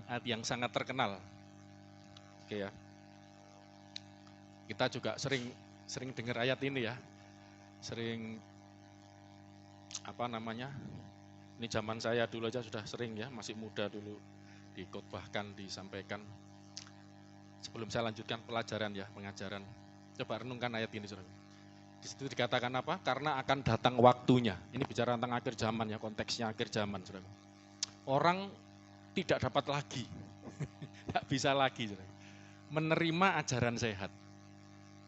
ayat yang sangat terkenal. Oke ya. Kita juga sering dengar ayat ini ya. Sering Ini zaman saya dulu aja sudah sering ya, masih muda dulu dikhotbahkan, disampaikan. Sebelum saya lanjutkan pelajaran ya, pengajaran. Coba renungkan ayat ini, Saudara. Di situ dikatakan apa? Karena akan datang waktunya. Ini bicara tentang akhir zaman ya, konteksnya akhir zaman, Saudara. Orang tidak dapat lagi, tidak bisa lagi, Saudara, menerima ajaran sehat.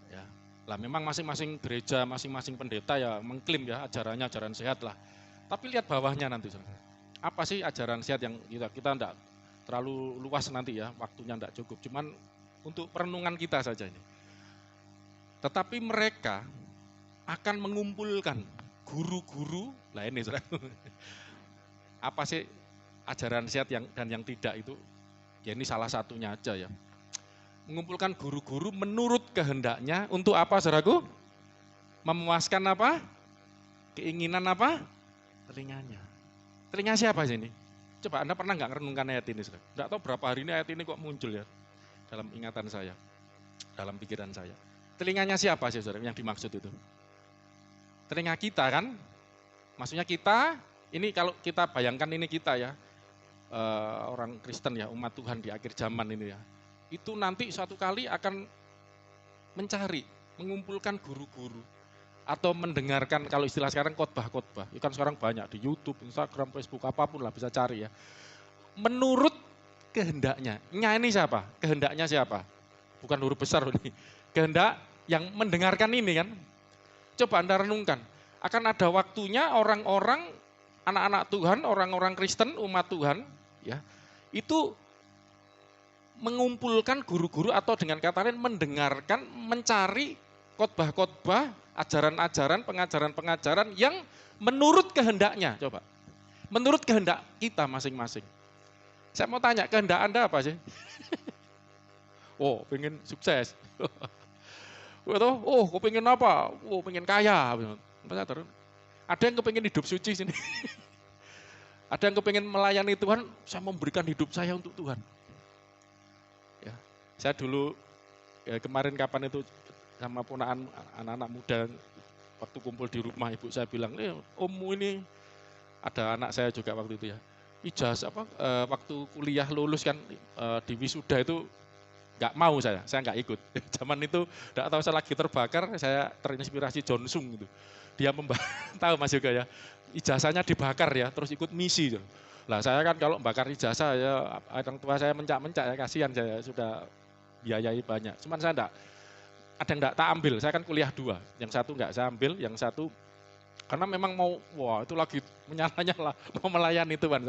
Ya. Lah memang masing-masing gereja, masing-masing pendeta ya mengklaim ya ajarannya ajaran sehat lah. Tapi lihat bawahnya nanti, Saudara. Apa sih ajaran sehat yang kita tidak terlalu luas nanti ya, waktunya tidak cukup. Cuman untuk perenungan kita saja ini. Tetapi mereka akan mengumpulkan guru-guru, lah ini Saudara. Apa sih ajaran sehat dan yang tidak itu? Ya ini salah satunya aja ya. Mengumpulkan guru-guru menurut kehendaknya untuk apa, saudaraku? Memuaskan apa? Keinginan apa? Telinganya. Telinga siapa sih ini? Coba Anda pernah nggak merenungkan ayat ini, saudara? Nggak tahu berapa hari ini ayat ini kok muncul ya dalam ingatan saya, dalam pikiran saya. Telinganya siapa sih, saudara, yang dimaksud itu? Telinga kita kan? Maksudnya kita, ini kalau kita bayangkan ini kita ya, orang Kristen ya, umat Tuhan di akhir zaman ini ya. Itu nanti suatu kali akan mencari, mengumpulkan guru-guru atau mendengarkan, kalau istilah sekarang khotbah-khotbah. Itu kan sekarang banyak di YouTube, Instagram, Facebook, apapun lah bisa cari ya. Menurut kehendaknya. Ini siapa? Kehendaknya siapa? Bukan huruf besar ini. Kehendak yang mendengarkan ini kan. Coba Anda renungkan. Akan ada waktunya orang-orang, anak-anak Tuhan, orang-orang Kristen, umat Tuhan, ya, itu mengumpulkan guru-guru atau dengan kata lain mendengarkan, mencari khotbah-khotbah, ajaran-ajaran, pengajaran-pengajaran yang menurut kehendaknya. Coba, menurut kehendak kita masing-masing. Saya mau tanya, kehendak Anda apa sih? Oh, pengen sukses. Oh, kau pengen apa? Oh, pengen kaya. Ada yang kepengen hidup suci sini. Ada yang kepengen melayani Tuhan, saya memberikan hidup saya untuk Tuhan. Ya, saya dulu ya, kemarin kapan itu sama ponakan anak-anak muda waktu kumpul di rumah, ibu saya bilang, ommu ini ada anak saya juga waktu itu ya. Ijazah waktu kuliah lulus kan di wisuda itu nggak mau saya nggak ikut. Zaman itu nggak tahu saya lagi terbakar, saya terinspirasi John Sung gitu. Dia tahu Mas juga ya, ijazahnya dibakar ya, terus ikut misi. Lah saya kan kalau bakar ijazah ya orang tua saya mencak-mencak ya, kasihan saya sudah biayai banyak. Cuman saya enggak, ada yang enggak tak ambil, saya kan kuliah 2. Yang satu enggak saya ambil, yang satu karena memang mau, wah itu lagi menyala-nyala, mau melayani Tuhan.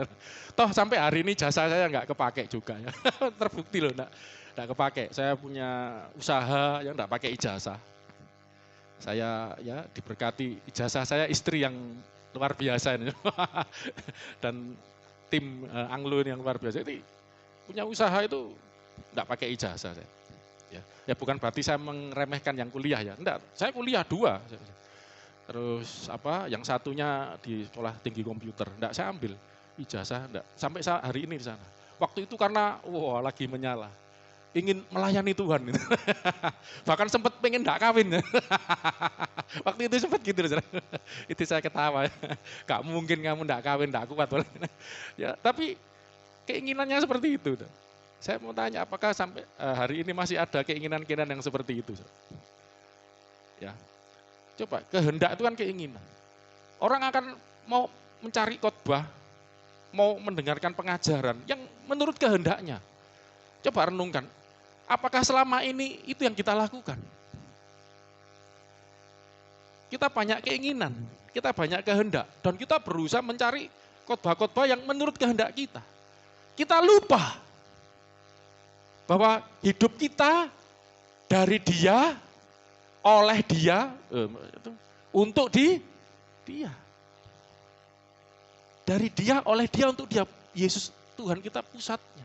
Toh sampai hari ini jasa saya enggak kepake juga ya, terbukti loh enggak kepake. Saya punya usaha yang enggak pakai ijazah. Saya ya diberkati ijazah saya istri yang luar biasa ini. Dan tim Anglo yang luar biasa itu punya usaha itu enggak pakai ijazah saya. Ya bukan berarti saya meremehkan yang kuliah ya. Enggak, saya kuliah 2. Terus yang satunya di sekolah tinggi komputer. Enggak saya ambil ijazah, enggak. Sampai hari ini di sana. Waktu itu karena lagi menyala. Ingin melayani Tuhan. Bahkan sempat pengen enggak kawin. Waktu itu sempat gitu. Itu saya ketawa. Gak mungkin kamu enggak kawin, enggak kuat. Ya, tapi keinginannya seperti itu. Saya mau tanya, apakah sampai hari ini masih ada keinginan-keinginan yang seperti itu? Ya, coba, kehendak itu kan keinginan. Orang akan mau mencari khotbah, mau mendengarkan pengajaran yang menurut kehendaknya. Coba renungkan, apakah selama ini itu yang kita lakukan? Kita banyak keinginan, kita banyak kehendak, dan kita berusaha mencari khotbah-khotbah yang menurut kehendak kita. Kita lupa bahwa hidup kita dari Dia, oleh Dia, untuk Dia. Dari Dia, oleh Dia, untuk Dia. Yesus Tuhan kita pusatnya.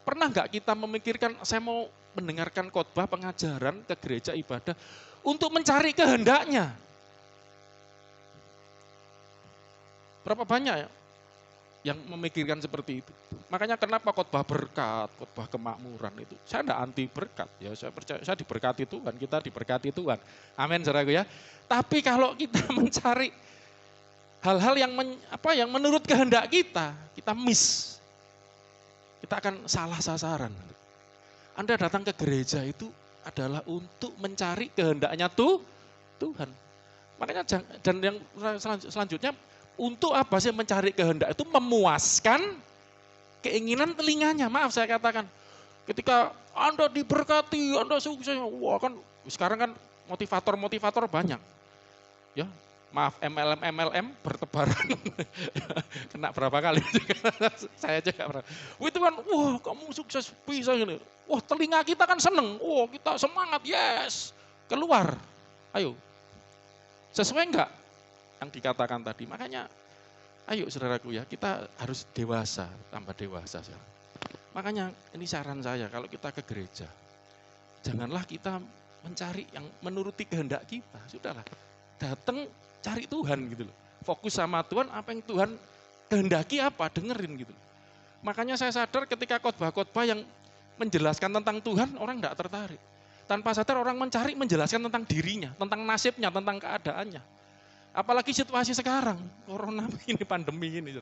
Pernah nggak kita memikirkan, saya mau mendengarkan khotbah, pengajaran ke gereja ibadah untuk mencari kehendaknya? Berapa banyak ya? yang memikirkan seperti itu. Makanya kenapa khotbah berkat, khotbah kemakmuran itu. Saya enggak anti berkat, ya saya percaya saya diberkati Tuhan, kita diberkati Tuhan. Amin saudaraku ya. Tapi kalau kita mencari hal-hal yang menurut kehendak kita miss. Kita akan salah sasaran. Anda datang ke gereja itu adalah untuk mencari kehendaknya Tuhan. Makanya dan yang selanjutnya untuk apa sih mencari kehendak itu? Memuaskan keinginan telinganya. Maaf saya katakan, ketika Anda diberkati, Anda sukses, wah kan sekarang kan motivator banyak. Ya, maaf MLM bertebaran. Kena berapa kali? Saya juga pernah. Itu kan, wah kamu sukses bisa gini. Wah telinga kita kan seneng, wah kita semangat, yes. Keluar, ayo. Sesuai enggak yang dikatakan tadi? Makanya ayo saudaraku ya, kita harus dewasa, tambah dewasa. Makanya ini saran saya, kalau kita ke gereja, janganlah kita mencari yang menuruti kehendak kita. Sudahlah, datang cari Tuhan gitu loh. Fokus sama Tuhan, apa yang Tuhan kehendaki apa, dengerin gitu. Makanya saya sadar ketika khotbah-khotbah yang menjelaskan tentang Tuhan, orang enggak tertarik. Tanpa sadar orang mencari menjelaskan tentang dirinya, tentang nasibnya, tentang keadaannya. Apalagi situasi sekarang, corona ini, pandemi ini.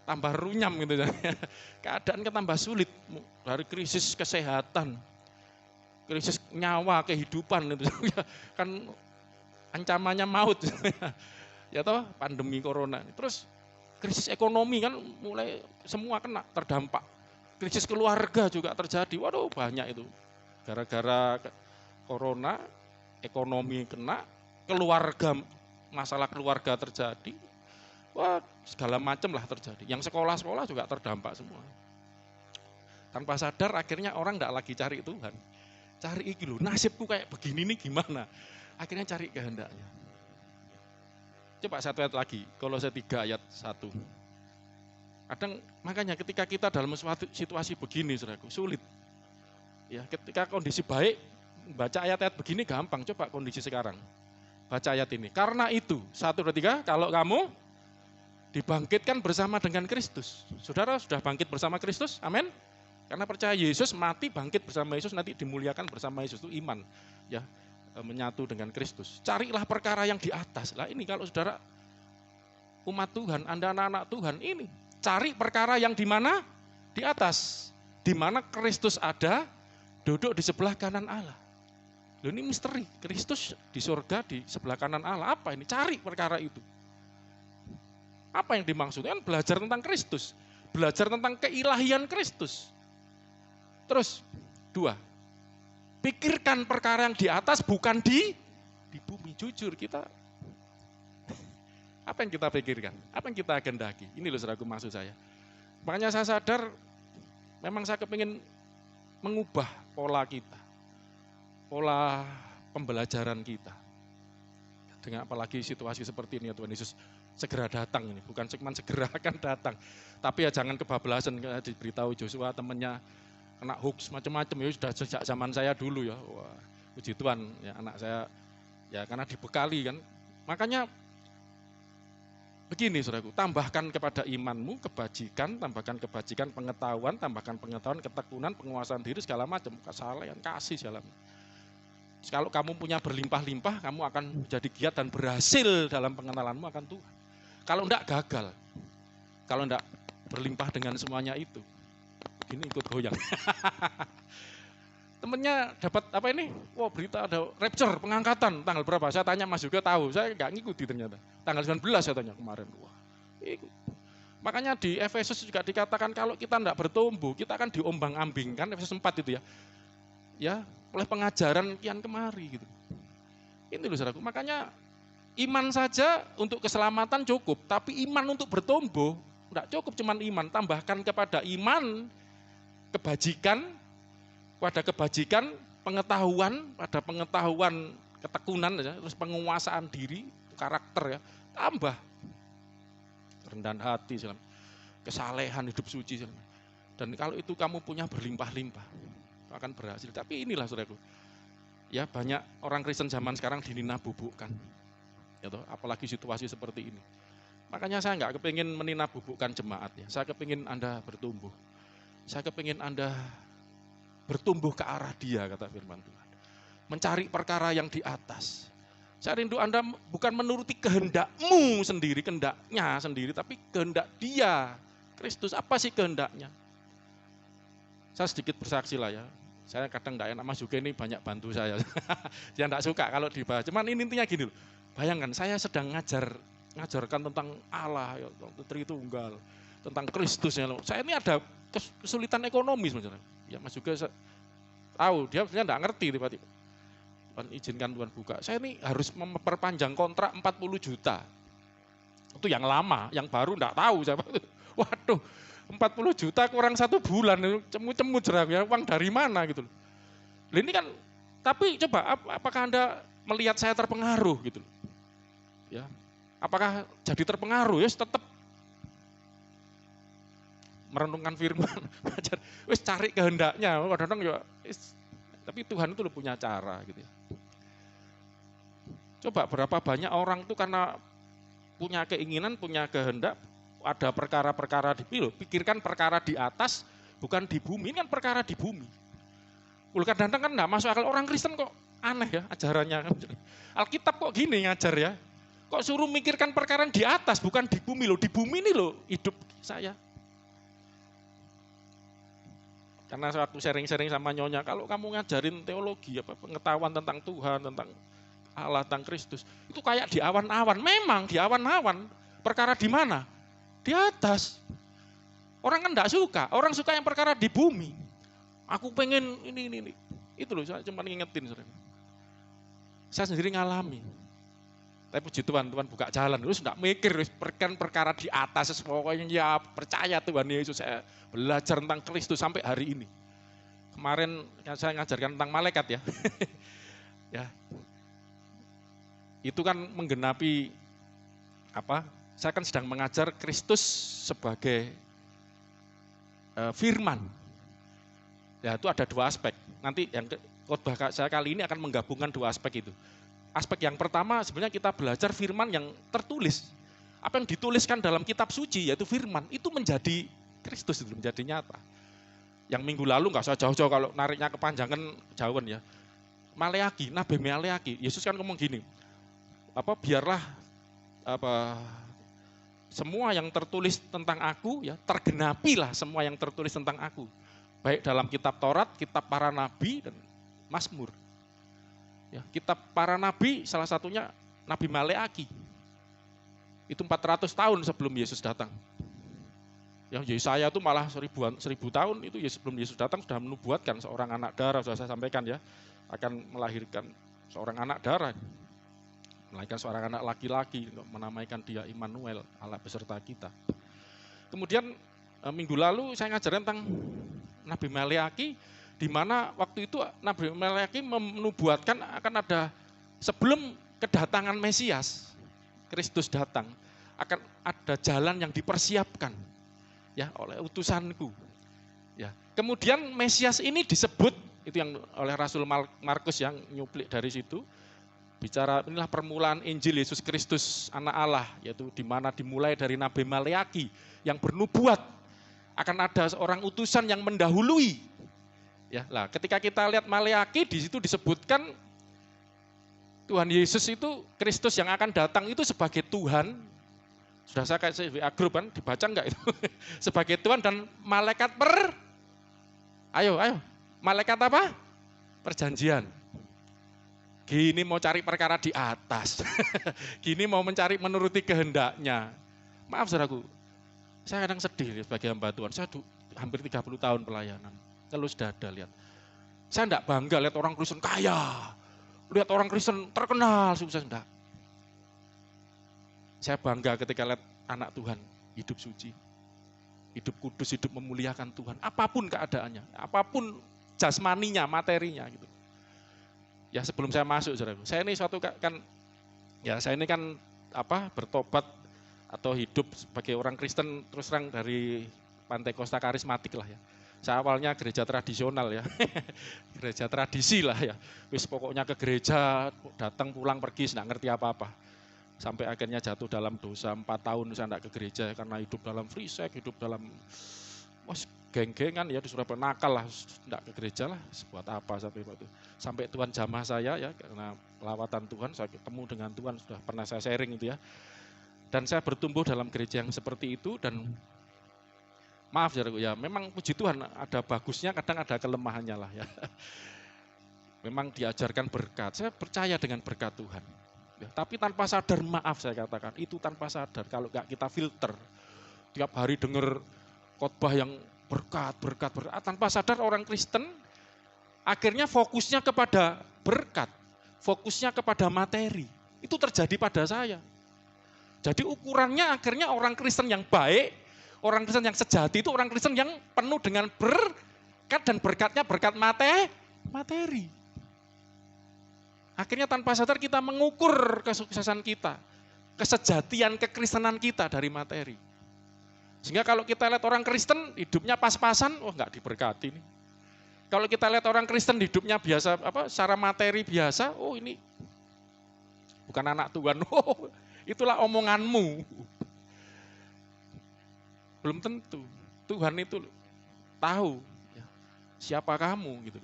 Tambah runyam gitu. Keadaan tambah sulit. Dari krisis kesehatan, krisis nyawa, kehidupan. Gitu. Kan ancamannya maut. Ya toh, pandemi corona. Terus krisis ekonomi kan mulai semua kena, terdampak. Krisis keluarga juga terjadi. Waduh banyak itu. Gara-gara corona, ekonomi kena, keluarga, masalah keluarga terjadi, wah segala macam lah terjadi. Yang sekolah-sekolah juga terdampak semua. Tanpa sadar akhirnya orang enggak lagi cari Tuhan. Cari iki lho, nasibku kayak begini nih gimana. Akhirnya cari kehendaknya. Coba satu ayat lagi, Kolose 3 ayat 1. Kadang makanya ketika kita dalam suatu situasi begini, saudaraku, sulit. Ya, ketika kondisi baik, baca ayat-ayat begini gampang, coba kondisi sekarang. Baca ayat ini. Karena itu, 1, 2, 3, kalau kamu dibangkitkan bersama dengan Kristus. Saudara sudah bangkit bersama Kristus, amin. Karena percaya Yesus, mati bangkit bersama Yesus, nanti dimuliakan bersama Yesus, itu iman. Ya, menyatu dengan Kristus. Carilah perkara yang di atas. Lah ini kalau saudara umat Tuhan, Anda anak-anak Tuhan, ini cari perkara yang di mana? Di atas. Di mana Kristus ada, duduk di sebelah kanan Allah. Loh ini misteri, Kristus di surga di sebelah kanan Allah. Apa ini? Cari perkara itu. Apa yang dimaksudkan? Belajar tentang Kristus. Belajar tentang keilahian Kristus. Terus, 2. Pikirkan perkara yang di atas bukan di bumi. Jujur kita, apa yang kita pikirkan? Apa yang kita agendaki? Ini loh saudaraku maksud saya. Makanya saya sadar, memang saya kepingin mengubah pola kita, pola pembelajaran kita. Dengan apalagi situasi seperti ini ya Tuhan Yesus segera datang ini, bukan cuma segera akan datang. Tapi ya jangan kebablasan, diberitahu Joshua temannya kena hoax macam-macam, ya sudah sejak zaman saya dulu ya. Wah, puji Tuhan ya anak saya ya karena dibekali kan. Makanya begini saudaraku, tambahkan kepada imanmu kebajikan, tambahkan kebajikan pengetahuan, tambahkan pengetahuan ketekunan, penguasaan diri segala macam, kesalehan, kasih segala macam. Kalau kamu punya berlimpah-limpah, kamu akan menjadi giat dan berhasil dalam pengenalanmu akan Tuhan. Kalau enggak gagal, kalau enggak berlimpah dengan semuanya itu, ini ikut goyang. Temennya dapat apa ini? Wah berita ada rapture, pengangkatan, tanggal berapa? Saya tanya Mas juga tahu, saya enggak ngikuti ternyata. Tanggal 19 saya tanya kemarin. Wah, ikut. Makanya di Efesus juga dikatakan kalau kita enggak bertumbuh, kita akan diombang-ambingkan, Efesus 4 itu ya. Ya, oleh pengajaran kian kemari gitu. Ini loh saudaraku, makanya iman saja untuk keselamatan cukup, tapi iman untuk bertumbuh enggak cukup cuman iman, tambahkan kepada iman kebajikan, pada kebajikan pengetahuan, pada pengetahuan ketekunan ya, terus penguasaan diri, karakter ya, tambah kerendahan hati, kesalehan, hidup suci. Dan kalau itu kamu punya berlimpah-limpah, akan berhasil. Tapi inilah saudaraku, ya banyak orang Kristen zaman sekarang dinina bubukkan, ya toh, apalagi situasi seperti ini. Makanya saya nggak kepingin menina bubukkan jemaat ya. Saya kepingin Anda bertumbuh. Saya kepingin Anda bertumbuh ke arah Dia, kata firman Tuhan. Mencari perkara yang di atas. Saya rindu Anda bukan menuruti kehendakmu sendiri, kehendaknya sendiri, tapi kehendak Dia. Kristus, apa sih kehendaknya? Saya sedikit bersaksi lah ya. Saya kadang enggak enak, Mas Yuke ini banyak bantu saya. Dia enggak suka kalau dibahas. Cuman ini intinya gini loh. Bayangkan saya sedang ngajarkan tentang Allah, ya, Tritunggal, tentang Kristus. Ya. Saya ini ada kesulitan ekonomi sebenarnya. Ya Mas Yuke tahu, dia sebenarnya enggak ngerti tiba-tiba. Tuhan izinkan Tuhan buka. Saya ini harus memperpanjang kontrak 40 juta. Itu yang lama, yang baru enggak tahu siapa. Waduh, 40 juta kurang 1 bulan, cemu-cemu jerang ya, uang dari mana gitu. Ini kan, tapi coba apakah Anda melihat saya terpengaruh gitu? Ya, apakah jadi terpengaruh? Ya tetap merenungkan firman, wis cari kehendaknya, kadang-kadang ya, tapi Tuhan itu punya cara gitu ya. Coba berapa banyak orang itu karena punya keinginan, punya kehendak, ada perkara-perkara di pikirkan perkara di atas, bukan di bumi. Ini kan perkara di bumi. Kadang-kadang kan enggak masuk akal, orang Kristen kok aneh ya ajarannya. Alkitab kok gini ngajar ya. Kok suruh mikirkan perkara di atas, bukan di bumi loh. Di bumi ini loh hidup saya. Karena waktu sharing-sharing sama Nyonya, kalau kamu ngajarin teologi, pengetahuan tentang Tuhan, tentang Allah, tentang Kristus, itu kayak di awan-awan. Memang di awan-awan, perkara di mana? Di atas. Orang kan enggak suka, orang suka yang perkara di bumi. Aku pengen ini. Itu loh, saya cuma ngingetin. Saya sendiri ngalami. Tapi puji Tuhan, Tuhan buka jalan. Terus enggak mikir, perkara di atas. Pokoknya ya percaya Tuhan Yesus. Saya belajar tentang Kristus sampai hari ini. Kemarin saya ngajarkan tentang malaikat ya. Ya. Itu kan menggenapi saya kan sedang mengajar Kristus sebagai firman. Ya, itu ada 2 aspek. Nanti yang khotbah saya kali ini akan menggabungkan 2 aspek itu. Aspek yang pertama sebenarnya kita belajar firman yang tertulis. Apa yang dituliskan dalam kitab suci yaitu firman, itu menjadi Kristus, itu menjadi nyata. Yang minggu lalu enggak usah jauh-jauh kalau nariknya kepanjangan jauhan ya. Maleaki, Nabi Maleaki, Yesus kan ngomong gini. Biarlah semua yang tertulis tentang aku ya, tergenapilah semua yang tertulis tentang aku. Baik dalam kitab Taurat, kitab para nabi dan Mazmur. Ya, kitab para nabi salah satunya Nabi Maleaki. Itu 400 tahun sebelum Yesus datang. Ya, Yesaya itu malah 1000 tahun itu sebelum Yesus datang sudah menubuatkan seorang anak darah, sudah saya sampaikan ya, akan melahirkan seorang anak darah. Melahirkan seorang anak laki-laki, menamaikan dia Immanuel, Allah beserta kita. Kemudian minggu lalu saya ngajarin tentang Nabi Maleaki, di mana waktu itu Nabi Maleaki menubuatkan akan ada sebelum kedatangan Mesias, Kristus datang, akan ada jalan yang dipersiapkan ya oleh utusanku. Ya. Kemudian Mesias ini disebut, itu yang oleh Rasul Markus yang nyuplik dari situ, bicara inilah permulaan Injil Yesus Kristus anak Allah, yaitu di mana dimulai dari Nabi Maleaki yang bernubuat akan ada seorang utusan yang mendahului. Ya, lah ketika kita lihat Maleaki di situ disebutkan Tuhan Yesus itu Kristus yang akan datang itu sebagai Tuhan. Sudah saya kasih WA grup kan, dibaca enggak itu? Sebagai Tuhan dan malaikat Ayo. Malaikat apa? Perjanjian. Gini mau cari perkara di atas. Gini mau mencari menuruti kehendaknya. Maaf saudaraku, saya kadang sedih sebagai hamba Tuhan. Saya hampir 30 tahun pelayanan. Telus dada lihat. Saya enggak bangga lihat orang Kristen kaya. Lihat orang Kristen terkenal, sukses enggak. Saya bangga ketika lihat anak Tuhan hidup suci. Hidup kudus, hidup memuliakan Tuhan. Apapun keadaannya, apapun jasmaninya, materinya gitu. Ya sebelum saya masuk, saudara, saya ini saya ini kan bertobat atau hidup sebagai orang Kristen terus terang dari Pantai Kosta Karismatik lah ya. Saya awalnya gereja tradisional ya, gereja tradisi lah ya. Wis pokoknya ke gereja, datang pulang pergi, nggak ngerti apa-apa. Sampai akhirnya jatuh dalam dosa 4 tahun saya tidak ke gereja karena hidup dalam free sex, hidup dalam geng-gengan ya, disuruh nakal lah, tidak ke gereja lah, buat apa sampai waktu. Sampai Tuhan jamah saya ya, karena lawatan Tuhan, saya ketemu dengan Tuhan, sudah pernah saya sharing itu ya. Dan saya bertumbuh dalam gereja yang seperti itu, dan maaf ya, memang puji Tuhan ada bagusnya, kadang ada kelemahannya lah ya. Memang diajarkan berkat, saya percaya dengan berkat Tuhan. Ya, tapi tanpa sadar, maaf saya katakan, itu tanpa sadar, kalau nggak kita filter, tiap hari dengar khotbah yang berkat, tanpa sadar orang Kristen akhirnya fokusnya kepada berkat, fokusnya kepada materi. Itu terjadi pada saya. Jadi ukurannya akhirnya orang Kristen yang baik, orang Kristen yang sejati itu orang Kristen yang penuh dengan berkat, dan berkatnya berkat materi. Akhirnya tanpa sadar kita mengukur kesuksesan kita, kesejatian kekristenan kita dari materi. Sehingga kalau kita lihat orang Kristen hidupnya pas-pasan, nggak diberkati nih. Kalau kita lihat orang Kristen hidupnya biasa, secara materi biasa, ini bukan anak Tuhan. Itulah omonganmu. Belum tentu. Tuhan itu tahu siapa kamu gitu.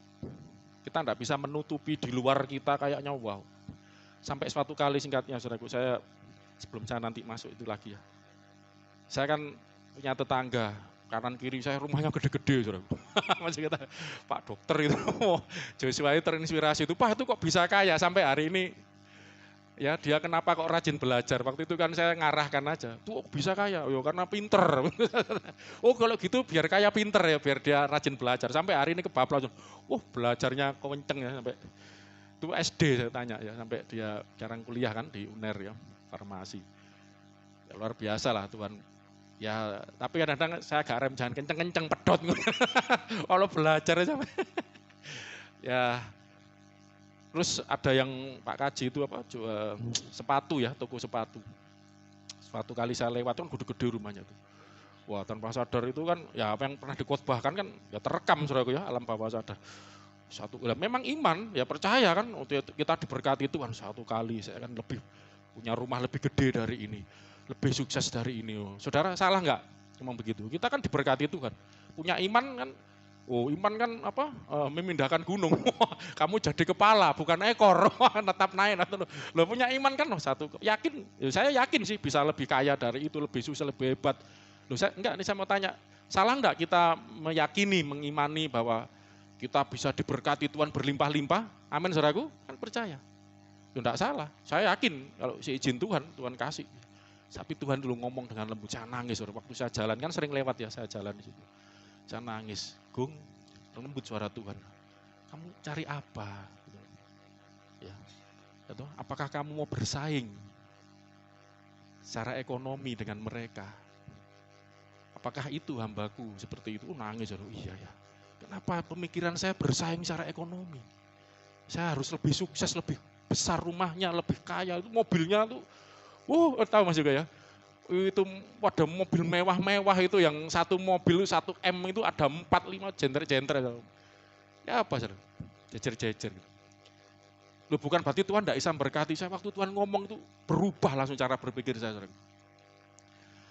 Kita tidak bisa menutupi di luar kita kayaknya wow. Sampai suatu kali, singkatnya saudaraku, saya sebelum saya nanti masuk itu lagi ya. Saya kan punya tetangga, kanan kiri saya rumahnya gede-gede saudaraku. Masih kata Pak Dokter itu, Joshua itu terinspirasi itu, Pak itu kok bisa kaya sampai hari ini. Ya dia kenapa kok rajin belajar, waktu itu kan saya ngarahkan aja, tuh bisa kaya, karena pinter. Kalau gitu biar kaya pinter ya, biar dia rajin belajar. Sampai hari ini kebablas, belajarnya kenceng ya, sampai itu SD saya tanya ya, sampai dia jarang kuliah kan di UNER ya, farmasi. Ya, luar biasa lah Tuhan. Ya tapi kadang-kadang saya agak rem, jangan kenceng-kenceng pedot. Kalau belajar sampai ya. Terus ada yang Pak Kaji itu sepatu ya, toko sepatu. Suatu kali saya lewat kan gede-gede rumahnya tuh. Wah, tanpa sadar itu kan ya apa yang pernah dikhotbahkan kan ya terekam saudaraku ya, alam bawah sadar. Memang iman ya, percaya kan kita diberkati Tuhan, satu kali saya kan lebih punya rumah lebih gede dari ini, lebih sukses dari ini. Saudara salah nggak? Memang begitu. Kita kan diberkati Tuhan. Punya iman kan. Iman kan memindahkan gunung. Kamu jadi kepala bukan ekor. Tetap naik. Lo punya iman kan satu. Yakin, saya yakin sih bisa lebih kaya dari itu, lebih sukses, lebih hebat. Ini saya mau tanya, salah enggak kita meyakini, mengimani bahwa kita bisa diberkati Tuhan berlimpah-limpah? Amin saudaraku, kan percaya. Enggak salah. Saya yakin kalau seizin Tuhan kasih. Tapi Tuhan dulu ngomong dengan lembut, saya nangis. Waktu saya jalan kan sering lewat ya, saya jalan di situ. Saya nangis, Gung, lembut suara Tuhan. Kamu cari apa? Ya, apakah kamu mau bersaing secara ekonomi dengan mereka? Apakah itu hambaku seperti itu? Nangis, iya ya. Kenapa pemikiran saya bersaing secara ekonomi? Saya harus lebih sukses, lebih besar rumahnya, lebih kaya, itu mobilnya tuh, tahu Mas juga ya. Itu ada mobil mewah-mewah itu, yang satu mobil 1 M itu ada 4-5 jenter-jenter. Ya apa sih? Jejer-jejer. Loh, bukan berarti Tuhan tidak bisa memberkati saya. Waktu Tuhan ngomong itu berubah langsung cara berpikir saya.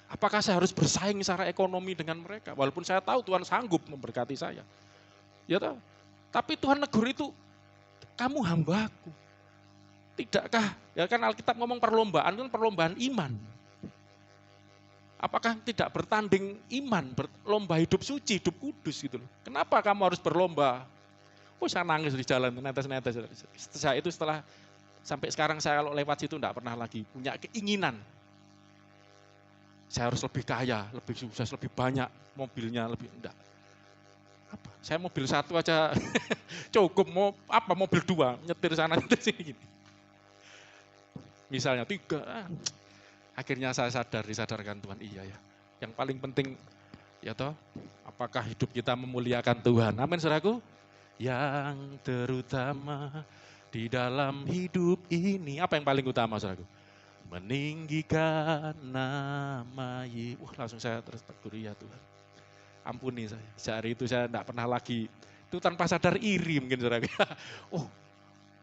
Apakah saya harus bersaing secara ekonomi dengan mereka? Walaupun saya tahu Tuhan sanggup memberkati saya. Ya tahu. Tapi Tuhan negur itu, kamu hambaku. Tidakkah? Ya kan Alkitab ngomong perlombaan, itu perlombaan iman. Apakah tidak bertanding iman, berlomba hidup suci, hidup kudus gitu loh. Kenapa kamu harus berlomba? Saya nangis di jalan, netes-netes. Setelah sampai sekarang saya kalau lewat situ enggak pernah lagi punya keinginan. Saya harus lebih kaya, lebih sukses, lebih banyak mobilnya, lebih enggak. Saya mobil 1 aja cukup, mobil 2, nyetir sana nyetir sini. Misalnya 3. Akhirnya saya disadarkan Tuhan, iya ya. Yang paling penting ya toh, apakah hidup kita memuliakan Tuhan? Amin saudaraku. Yang terutama di dalam hidup ini, apa yang paling utama saudaraku? Meninggikan nama Yesus. Langsung saya tertegur, ya Tuhan. Ampuni saya. Sehari itu saya tidak pernah lagi, itu tanpa sadar iri mungkin saudaraku.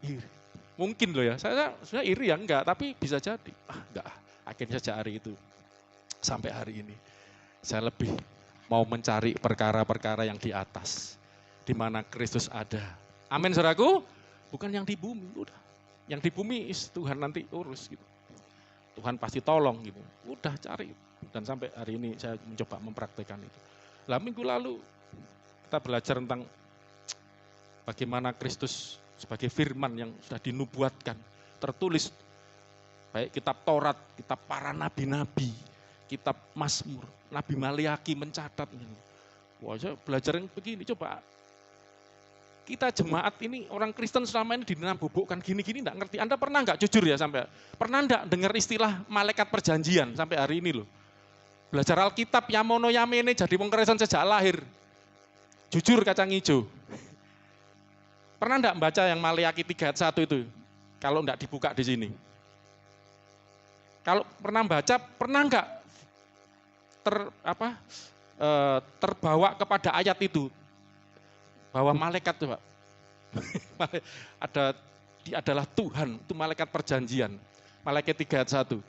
Iri. Mungkin loh ya, saya sebenarnya iri ya enggak, tapi bisa jadi. Enggak, akhirnya sejak hari itu sampai hari ini saya lebih mau mencari perkara-perkara yang di atas, di mana Kristus ada. Amin, saudaraku. Bukan yang di bumi, udah. Yang di bumi Tuhan nanti urus gitu. Tuhan pasti tolong gitu. Udah cari. Dan sampai hari ini saya mencoba mempraktekkan itu. Lah minggu lalu kita belajar tentang bagaimana Kristus sebagai firman yang sudah dinubuatkan, tertulis baik kitab Taurat, kitab para nabi-nabi, kitab Mazmur, Nabi Maliaki mencatat. Wah, saya belajar yang begini, coba kita jemaat ini, orang Kristen selama ini dinabubukkan gini-gini enggak ngerti. Anda pernah enggak jujur ya sampai, pernah enggak dengar istilah malaikat perjanjian sampai hari ini loh. Belajar Alkitab, yamono yamene jadi wong Kristen sejak lahir. Jujur kacang hijau. Pernah enggak membaca yang Maliaki 3 ayat 1 itu? Kalau enggak dibuka di sini. Kalau pernah baca, pernah enggak terbawa kepada ayat itu? Bahwa malaikat itu, Pak. Dia adalah Tuhan, itu malaikat perjanjian. Maliaki 3 ayat 1.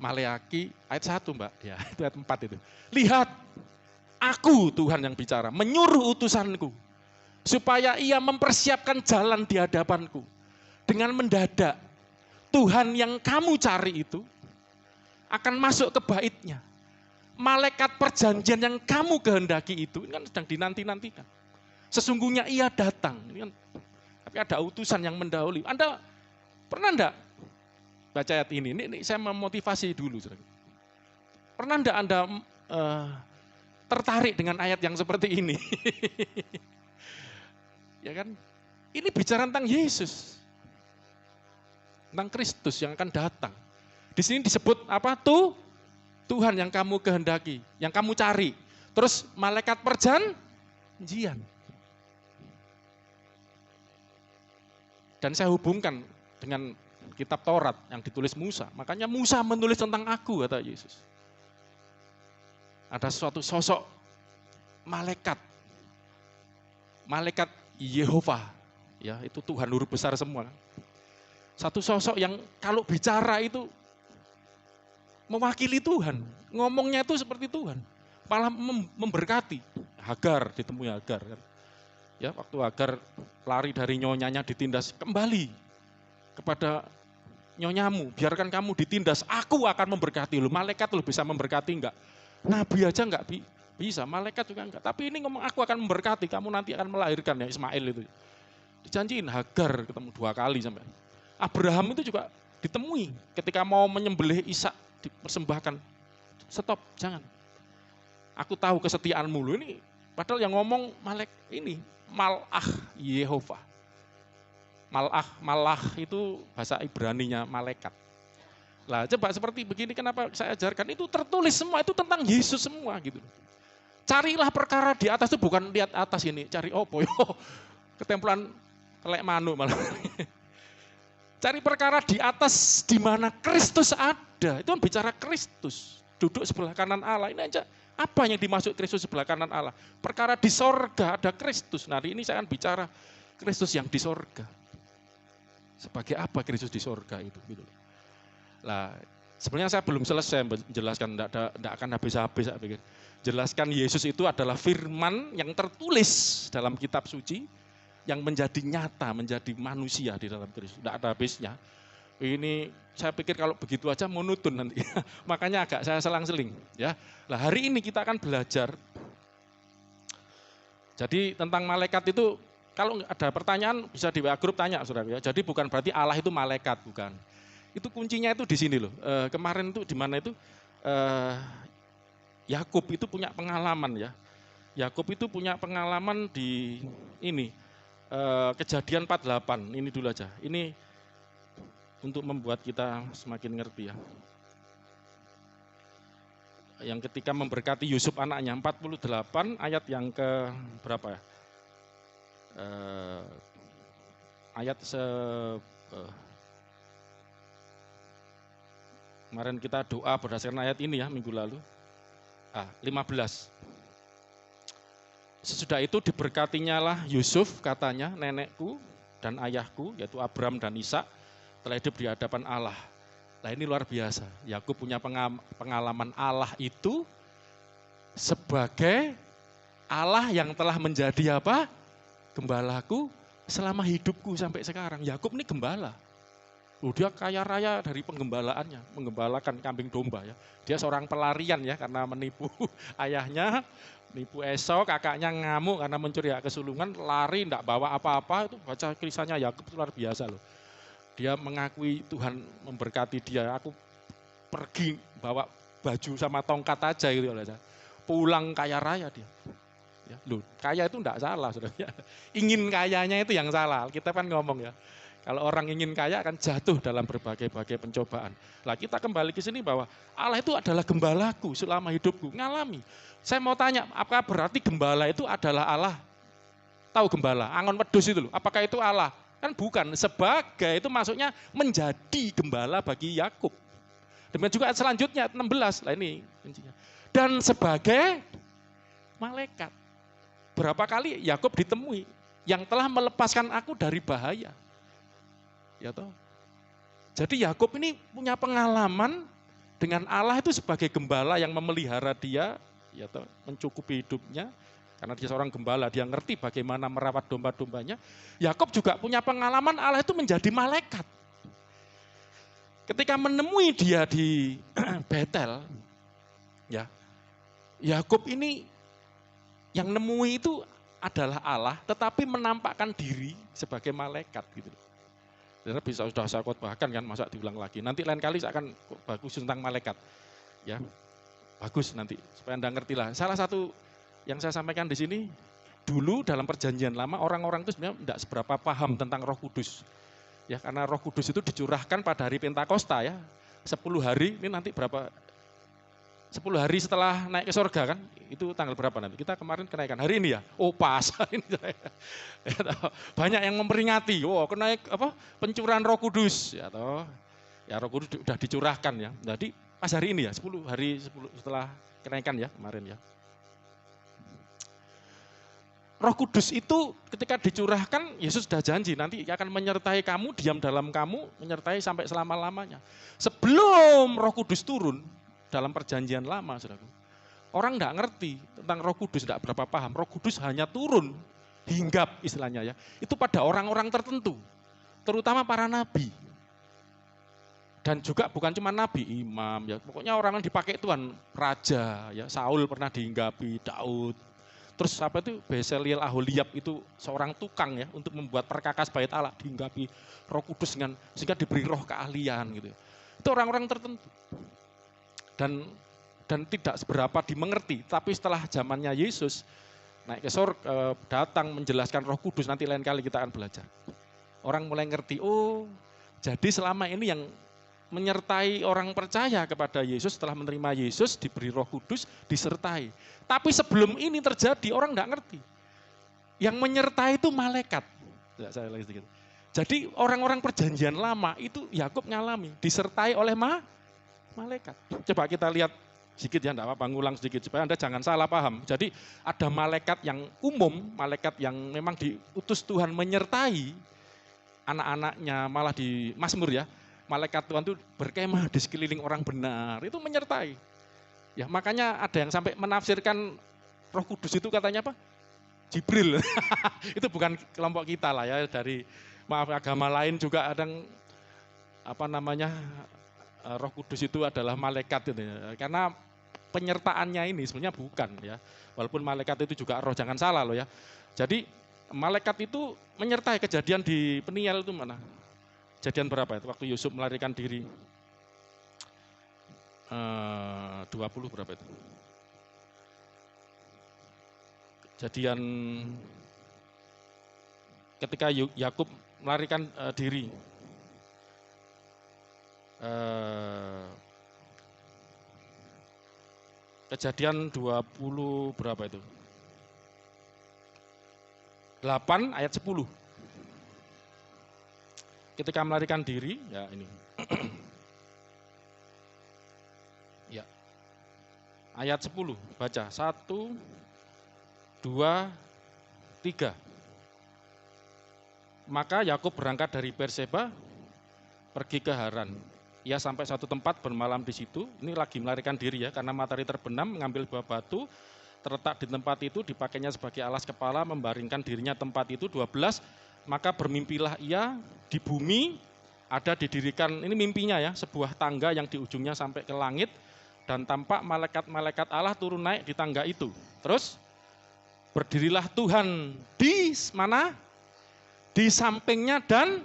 Maliaki ayat 1, Mbak. Ya, itu ayat 4 itu. Lihat, aku Tuhan yang bicara, menyuruh utusanku supaya ia mempersiapkan jalan di hadapanku. Dengan mendadak, Tuhan yang kamu cari itu akan masuk ke baitnya. Malaikat perjanjian yang kamu kehendaki itu, ini kan sedang dinanti-nantikan. Sesungguhnya ia datang. Ini kan, tapi ada utusan yang mendahului. Anda pernah enggak baca ayat ini? Ini saya memotivasi dulu. Pernah enggak Anda tertarik dengan ayat yang seperti ini? Ya kan? Ini bicara tentang Yesus. Tentang Kristus yang akan datang. Di sini disebut apa? Tuhan yang kamu kehendaki, yang kamu cari. Terus malaikat perjanjian. Dan saya hubungkan dengan kitab Taurat yang ditulis Musa. Makanya Musa menulis tentang aku, kata Yesus. Ada suatu sosok malaikat. Malaikat Yehova. Ya, itu Tuhan huruf besar semua. Satu sosok yang kalau bicara itu mewakili Tuhan, ngomongnya itu seperti Tuhan, malah memberkati. Hagar, ditemui Hagar kan. Ya, waktu Hagar lari dari nyonyanya ditindas, kembali kepada nyonyamu, biarkan kamu ditindas, aku akan memberkati lu. Malaikat lu bisa memberkati enggak? Nabi aja enggak bisa, malaikat juga enggak. Tapi ini ngomong aku akan memberkati, kamu nanti akan melahirkan ya Ismail itu. Dijanjiin Hagar ketemu 2 kali sampai. Abraham itu juga ditemui ketika mau menyembelih Ishak, dipersembahkan. Stop, jangan. Aku tahu kesetiaanmu lu ini. Padahal yang ngomong Malach Yehova. Malach itu bahasa Ibraninya malaikat. Lah coba seperti begini kenapa saya ajarkan, itu tertulis semua, itu tentang Yesus semua gitu. Carilah perkara di atas, itu bukan lihat atas ini, cari opo yo. Ketempelan telek manuk malah. Cari perkara di atas di mana Kristus ada. Itu kan bicara Kristus. Duduk sebelah kanan Allah. Ini aja apa yang dimaksud Kristus sebelah kanan Allah. Perkara di sorga ada Kristus. Nah hari ini saya akan bicara Kristus yang di sorga. Sebagai apa Kristus di sorga itu. Gitu. Nah sebenarnya saya belum selesai menjelaskan. Tidak akan habis-habis saya pikir. Jelaskan Yesus itu adalah firman yang tertulis dalam kitab suci. Yang menjadi nyata, menjadi manusia di dalam Kristus. Tidak ada habisnya. Ini saya pikir kalau begitu aja monoton nanti. Makanya agak saya selang-seling. Ya. Nah hari ini kita akan belajar. Jadi tentang malaikat itu, kalau ada pertanyaan bisa di WA Group tanya saudara ya. Jadi bukan berarti Allah itu malaikat, bukan. Itu kuncinya itu di sini loh. Kemarin itu di mana itu Yakub itu punya pengalaman ya. Yakub itu punya pengalaman di ini. Kejadian 48, ini dulu aja. Ini untuk membuat kita semakin ngerti ya. Yang ketika memberkati Yusuf anaknya, 48 ayat yang ke berapa ya? Kemarin kita doa berdasarkan ayat ini ya minggu lalu. 15. Sesudah itu diberkatinya lah Yusuf, katanya nenekku, dan ayahku, yaitu Abram dan Ishak, telah hidup di hadapan Allah. Nah ini luar biasa. Yakub punya pengalaman Allah itu sebagai Allah yang telah menjadi apa? Gembalaku selama hidupku sampai sekarang. Yakub ini gembala. Dia kaya raya dari penggembalaannya, menggembalakan kambing domba ya. Dia seorang pelarian ya karena menipu ayahnya, menipu Esau, kakaknya ngamuk karena mencuri hak kesulungan, lari tidak bawa apa-apa. Itu baca kisahnya Yakub itu luar biasa loh. Dia mengakui Tuhan memberkati dia. Aku pergi bawa baju sama tongkat aja gitu loh. Pulang kaya raya dia. Ya, loh, kaya itu tidak salah, saudara. Ingin kayanya itu yang salah. Kita kan ngomong ya. Kalau orang ingin kaya akan jatuh dalam berbagai-bagai pencobaan. Nah kita kembali ke sini bahwa Allah itu adalah gembalaku selama hidupku. Ngalami. Saya mau tanya, apakah berarti gembala itu adalah Allah? Tahu gembala? Angon wedhus itu loh. Apakah itu Allah? Kan bukan. Sebagai itu maksudnya menjadi gembala bagi Yakub. Demikian juga selanjutnya 16. Nah ini kuncinya. Dan sebagai malaikat. Berapa kali Yakub ditemui yang telah melepaskan aku dari bahaya. Ya toh. Jadi Yakub ini punya pengalaman dengan Allah itu sebagai gembala yang memelihara dia, ya toh, mencukupi hidupnya. Karena dia seorang gembala, dia ngerti bagaimana merawat domba-dombanya. Yakub juga punya pengalaman Allah itu menjadi malaikat. Ketika menemui dia di Betel, ya, Yakub ini yang nemui itu adalah Allah, tetapi menampakkan diri sebagai malaikat gitu. Karena bisa sudah saya khotbahkan kan, masa diulang lagi. Nanti lain kali saya akan bagus tentang malaikat. Ya, bagus nanti supaya Anda ngerti lah. Salah satu yang saya sampaikan di sini, dulu dalam perjanjian lama orang-orang itu sebenarnya tidak seberapa paham tentang Roh Kudus. Ya, karena Roh Kudus itu dicurahkan pada hari Pentakosta ya. 10 hari, ini nanti berapa? 10 hari setelah naik ke surga kan, itu tanggal berapa nanti? Kita kemarin kenaikan hari ini ya. Oh pas ini saya. Banyak yang memperingati. Oh kenaik apa? Pencurahan Roh Kudus ya toh. Ya Roh Kudus sudah dicurahkan ya. Jadi pas hari ini ya, 10 hari setelah kenaikan ya kemarin ya. Roh Kudus itu ketika dicurahkan, Yesus sudah janji nanti akan menyertai kamu, diam dalam kamu, menyertai sampai selama-lamanya. Sebelum Roh Kudus turun dalam perjanjian lama, saudaraku, orang tidak ngerti tentang Roh Kudus, tidak berapa paham. Roh Kudus hanya turun, hinggap istilahnya ya, itu pada orang-orang tertentu, terutama para nabi. Dan juga bukan cuma nabi, imam ya, pokoknya orang yang dipakai Tuhan, raja ya, Saul pernah dihinggapi, Daud. Terus apa itu Bezalel Aholiab itu seorang tukang ya untuk membuat perkakas bait Allah, dihinggapi Roh Kudus dengan sehingga diberi roh keahlian gitu. Itu orang-orang tertentu. Dan tidak seberapa dimengerti, tapi setelah zamannya Yesus naik ke surga, datang menjelaskan Roh Kudus, nanti lain kali kita akan belajar. Orang mulai ngerti, oh jadi selama ini yang menyertai orang percaya kepada Yesus setelah menerima Yesus diberi Roh Kudus, disertai. Tapi sebelum ini terjadi orang nggak ngerti. Yang menyertai itu malaikat. Ya, saya lagi sedikit. Jadi orang-orang perjanjian lama itu Yakub ngalami disertai oleh malaikat. Coba kita lihat sedikit ya, enggak apa-apa, ngulang sedikit supaya Anda jangan salah paham. Jadi ada malaikat yang umum, malaikat yang memang diutus Tuhan menyertai anak-anaknya, malah di Mazmur ya, malaikat Tuhan itu berkemah di sekeliling orang benar, itu menyertai. Ya, makanya ada yang sampai menafsirkan Roh Kudus itu katanya apa? Jibril. Itu bukan kelompok kita lah ya, dari maaf agama lain juga ada yang apa namanya, Roh Kudus itu adalah malaikat itu ya. Karena penyertaannya ini sebenarnya bukan ya. Walaupun malaikat itu juga roh, jangan salah loh ya. Jadi malaikat itu menyertai. Kejadian di Peniel itu mana? Kejadian berapa itu? Waktu Yusuf melarikan diri. 20 berapa itu? Kejadian ketika Yakub melarikan diri. Kejadian 20 berapa itu? 8 ayat 10. Ketika melarikan diri, ya ini. Ya. Ayat 10, baca. 1, 2, 3. Maka Yakub berangkat dari Berseba, pergi ke Haran. Ia sampai satu tempat bermalam di situ. Ini lagi melarikan diri ya, karena matahari terbenam, mengambil buah batu, terletak di tempat itu, dipakainya sebagai alas kepala, membaringkan dirinya tempat itu. 12. Maka bermimpilah ia, di bumi ada didirikan, ini mimpinya ya, sebuah tangga yang di ujungnya sampai ke langit, dan tampak malaikat-malaikat Allah turun naik di tangga itu. Terus berdirilah Tuhan di mana? Di sampingnya dan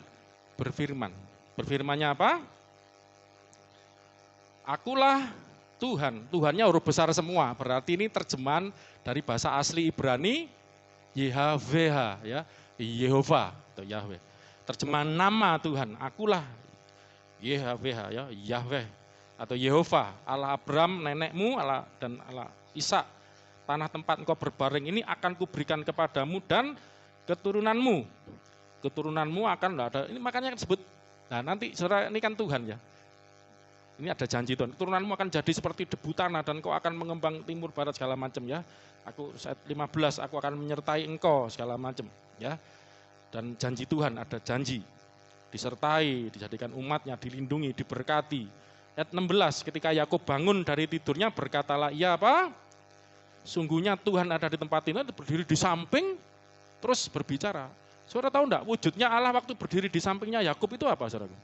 berfirman. Berfirmannya apa? Akulah Tuhan. Tuhannya huruf besar semua. Berarti ini terjemahan dari bahasa asli Ibrani Yahweh ya, Yehova atau Yahweh. Terjemahan nama Tuhan. Akulah Yahweh ya, Yahweh atau Yehova, Allah Abraham nenekmu, Allah dan Allah Ishak. Tanah tempat engkau berbaring ini akan kuberikan kepadamu dan keturunanmu. Keturunanmu akan ada. Ini makanya disebut. Nah, nanti saudara, ini kan Tuhan ya. Ini ada janji Tuhan. Keturunanmu akan jadi seperti debu tanah dan kau akan mengembang timur barat segala macam ya. Aku ayat 15, aku akan menyertai engkau segala macam ya. Dan janji Tuhan, ada janji. Disertai, dijadikan umatnya, dilindungi, diberkati. Ayat 16, ketika Yakub bangun dari tidurnya, berkatalah ia apa? Sungguhnya Tuhan ada di tempat ini, berdiri di samping, terus berbicara. Saudara tahu enggak, wujudnya Allah waktu berdiri di sampingnya Yakub itu apa, saudara?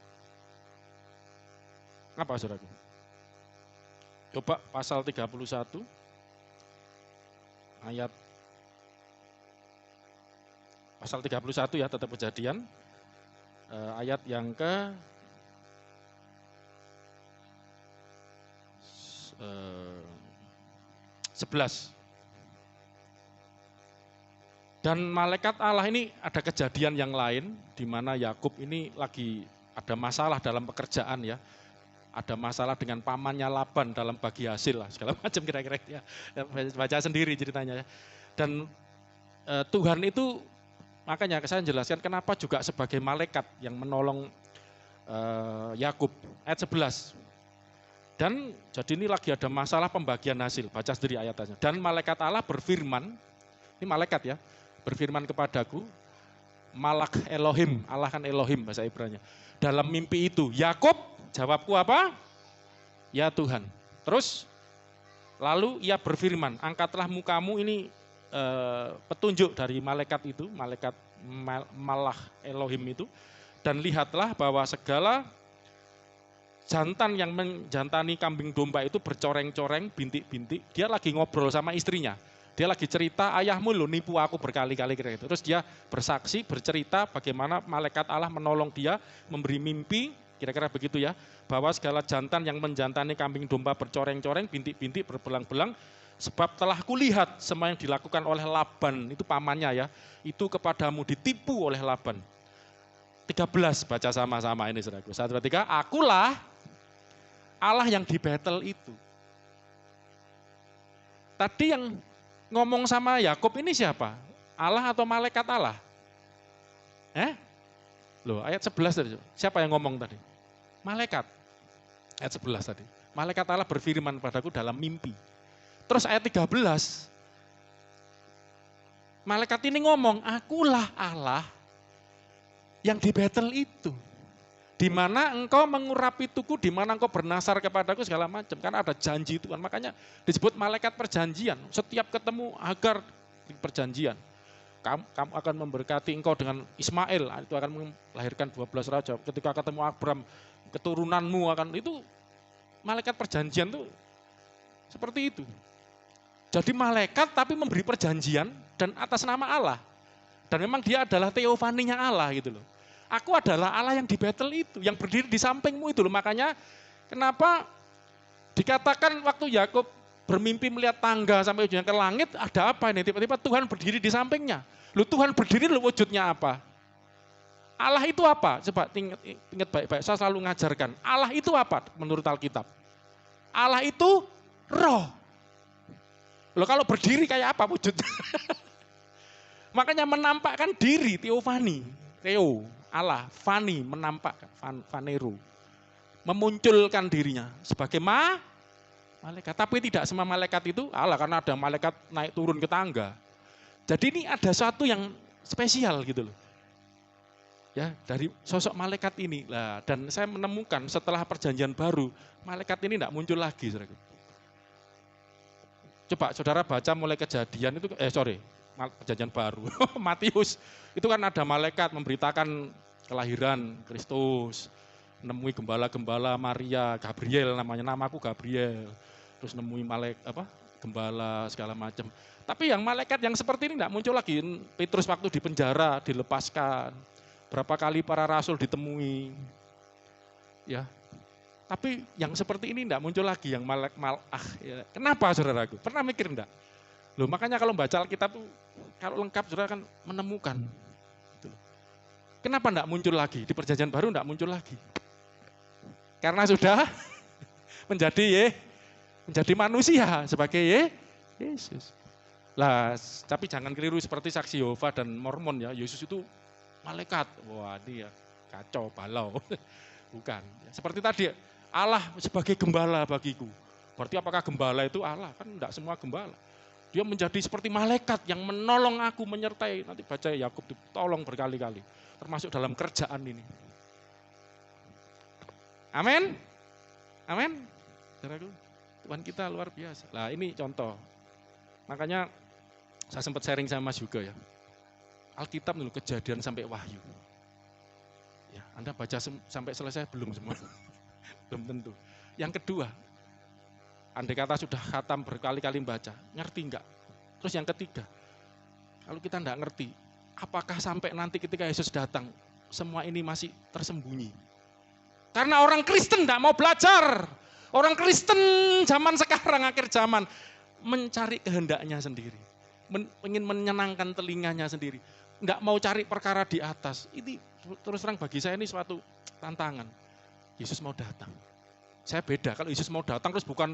Apa, saudara? Coba pasal 31, ayat pasal 31 ya, tetap Kejadian, ayat yang ke 11. Dan malaikat Allah ini ada kejadian yang lain, di mana Yakub ini lagi ada masalah dalam pekerjaan ya. Ada masalah dengan pamannya Laban dalam bagi hasil lah, segala macam kira-kira ya. Baca sendiri ceritanya ya. Dan Tuhan itu, makanya saya jelaskan kenapa juga sebagai malaikat yang menolong Yakub. Ayat 11. Dan jadi ini lagi ada masalah pembagian hasil, baca sendiri ayatnya. Dan malaikat Allah berfirman, ini malaikat ya, berfirman kepadaku, Malak Elohim, Allah kan Elohim bahasa Ibrani. Dalam mimpi itu, Yakub, jawabku apa? Ya Tuhan. Terus, lalu ia berfirman, angkatlah mukamu, ini petunjuk dari malaikat itu, malaikat Malak Elohim itu, dan lihatlah bahwa segala jantan yang menjantani kambing domba itu bercoreng-coreng, bintik-bintik, dia lagi ngobrol sama istrinya. Dia lagi cerita, ayahmu lo nipu aku berkali-kali kira gitu. Terus dia bersaksi, bercerita bagaimana malaikat Allah menolong dia, memberi mimpi, kira-kira begitu ya, bahwa segala jantan yang menjantani kambing domba bercoreng-coreng, bintik-bintik, berbelang-belang, sebab telah kulihat semua yang dilakukan oleh Laban, itu pamannya ya, itu kepadamu ditipu oleh Laban. 13, baca sama-sama ini saudaraku. 1, 2, 3, akulah Allah yang di battle itu. Tadi yang ngomong sama Yakub ini siapa? Allah atau malaikat Allah? Loh, ayat 11 tadi. Siapa yang ngomong tadi? Malaikat. Ayat 11 tadi. Malaikat Allah berfirman padaku dalam mimpi. Terus ayat 13. Malaikat ini ngomong, akulah Allah yang di battle itu. Di mana engkau mengurapi tuku, di mana engkau bernasar kepadaku segala macam. Karena ada janji Tuhan, makanya disebut malaikat perjanjian. Setiap ketemu Hagar di perjanjian. Kamu akan memberkati engkau dengan Ismail, itu akan melahirkan 12 raja. Ketika ketemu Abraham, keturunanmu akan, itu malaikat perjanjian tuh seperti itu. Jadi malaikat tapi memberi perjanjian dan atas nama Allah. Dan memang dia adalah teofaninya Allah gitu loh. Aku adalah Allah yang di battle itu, yang berdiri di sampingmu itu loh. Makanya kenapa dikatakan waktu Yakub bermimpi melihat tangga sampai ujungnya ke langit, ada apa ini? Tiba-tiba Tuhan berdiri di sampingnya. Loh, Tuhan berdiri loh, wujudnya apa? Allah itu apa? Coba ingat baik-baik, saya selalu ngajarkan. Allah itu apa menurut Alkitab? Allah itu roh. Loh, kalau berdiri kayak apa wujudnya? Makanya menampakkan diri, teofani, Theo, Allah, fani, menampakkan, fanero, memunculkan dirinya sebagai malaikat. Tapi tidak semua malaikat itu Allah, karena ada malaikat naik turun ke tangga. Jadi ini ada sesuatu yang spesial gitu loh. Ya, dari sosok malaikat ini. Lah, dan saya menemukan setelah perjanjian baru, malaikat ini tidak muncul lagi, saudara. Coba saudara baca mulai Kejadian itu, perjanjian baru, Matius, itu kan ada malaikat memberitakan kelahiran Kristus, nemui gembala-gembala Maria, Gabriel namanya, namaku Gabriel, terus nemui gembala segala macam. Tapi yang malaikat yang seperti ini tidak muncul lagi. Petrus waktu di penjara dilepaskan, berapa kali para rasul ditemui, ya. Tapi yang seperti ini tidak muncul lagi, yang ya. Kenapa saudaraku? Pernah mikir enggak? Loh, makanya kalau baca Alkitab tuh kalau lengkap saudara akan menemukan. Kenapa enggak muncul lagi? Di perjanjian baru enggak muncul lagi. Karena sudah menjadi manusia sebagai Yesus. Lah, tapi jangan keliru seperti saksi Yehova dan Mormon ya. Yesus itu malaikat. Wah, dia kacau balau. Bukan. Seperti tadi, Allah sebagai gembala bagiku. Berarti apakah gembala itu Allah? Kan enggak semua gembala. Dia menjadi seperti malaikat yang menolong aku, menyertai. Nanti baca Yakub, tolong berkali-kali. Termasuk dalam kerjaan ini. Amin. Amin. Tuhan kita luar biasa. Nah, ini contoh. Makanya saya sempat sharing sama Mas juga ya. Alkitab dulu Kejadian sampai Wahyu. Ya, Anda baca sampai selesai belum semua? Belum tentu. Yang kedua, andai kata sudah khatam berkali-kali baca, ngerti enggak? Terus yang ketiga, kalau kita enggak ngerti, apakah sampai nanti ketika Yesus datang, semua ini masih tersembunyi? Karena orang Kristen enggak mau belajar. Orang Kristen zaman sekarang, akhir zaman, mencari kehendaknya sendiri. Ingin menyenangkan telinganya sendiri. Enggak mau cari perkara di atas. Ini terus terang bagi saya ini suatu tantangan. Yesus mau datang. Saya beda, kalau Yesus mau datang terus bukan,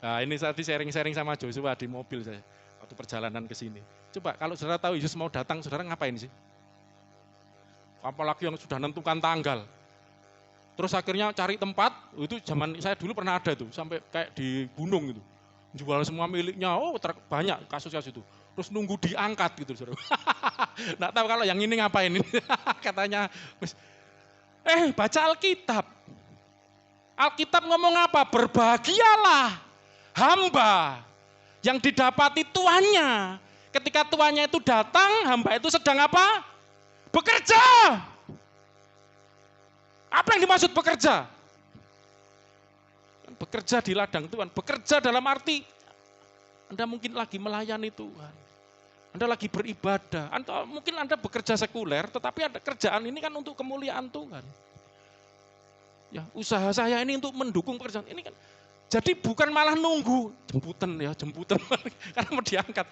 nah ini tadi sharing-sharing sama Joshua di mobil saya, waktu perjalanan ke sini. Coba kalau saudara tahu Yesus mau datang, saudara ngapain sih? Apalagi yang sudah nentukan tanggal. Terus akhirnya cari tempat, itu zaman saya dulu pernah ada tuh, sampai kayak di gunung gitu. Jual semua miliknya, banyak kasus-kasus itu. Terus nunggu diangkat gitu, saudara. Nggak tahu kalau yang ini ngapain ini. Katanya, baca Alkitab. Alkitab ngomong apa? Berbahagialah hamba yang didapati tuannya. Ketika tuannya itu datang, hamba itu sedang apa? Bekerja. Apa yang dimaksud bekerja? Bekerja di ladang Tuhan. Bekerja dalam arti Anda mungkin lagi melayani Tuhan. Anda lagi beribadah. Mungkin Anda bekerja sekuler, tetapi ada kerjaan ini kan untuk kemuliaan Tuhan. Ya, usaha saya ini untuk mendukung pekerjaan ini kan. Jadi bukan malah nunggu jemputan karena mau diangkat.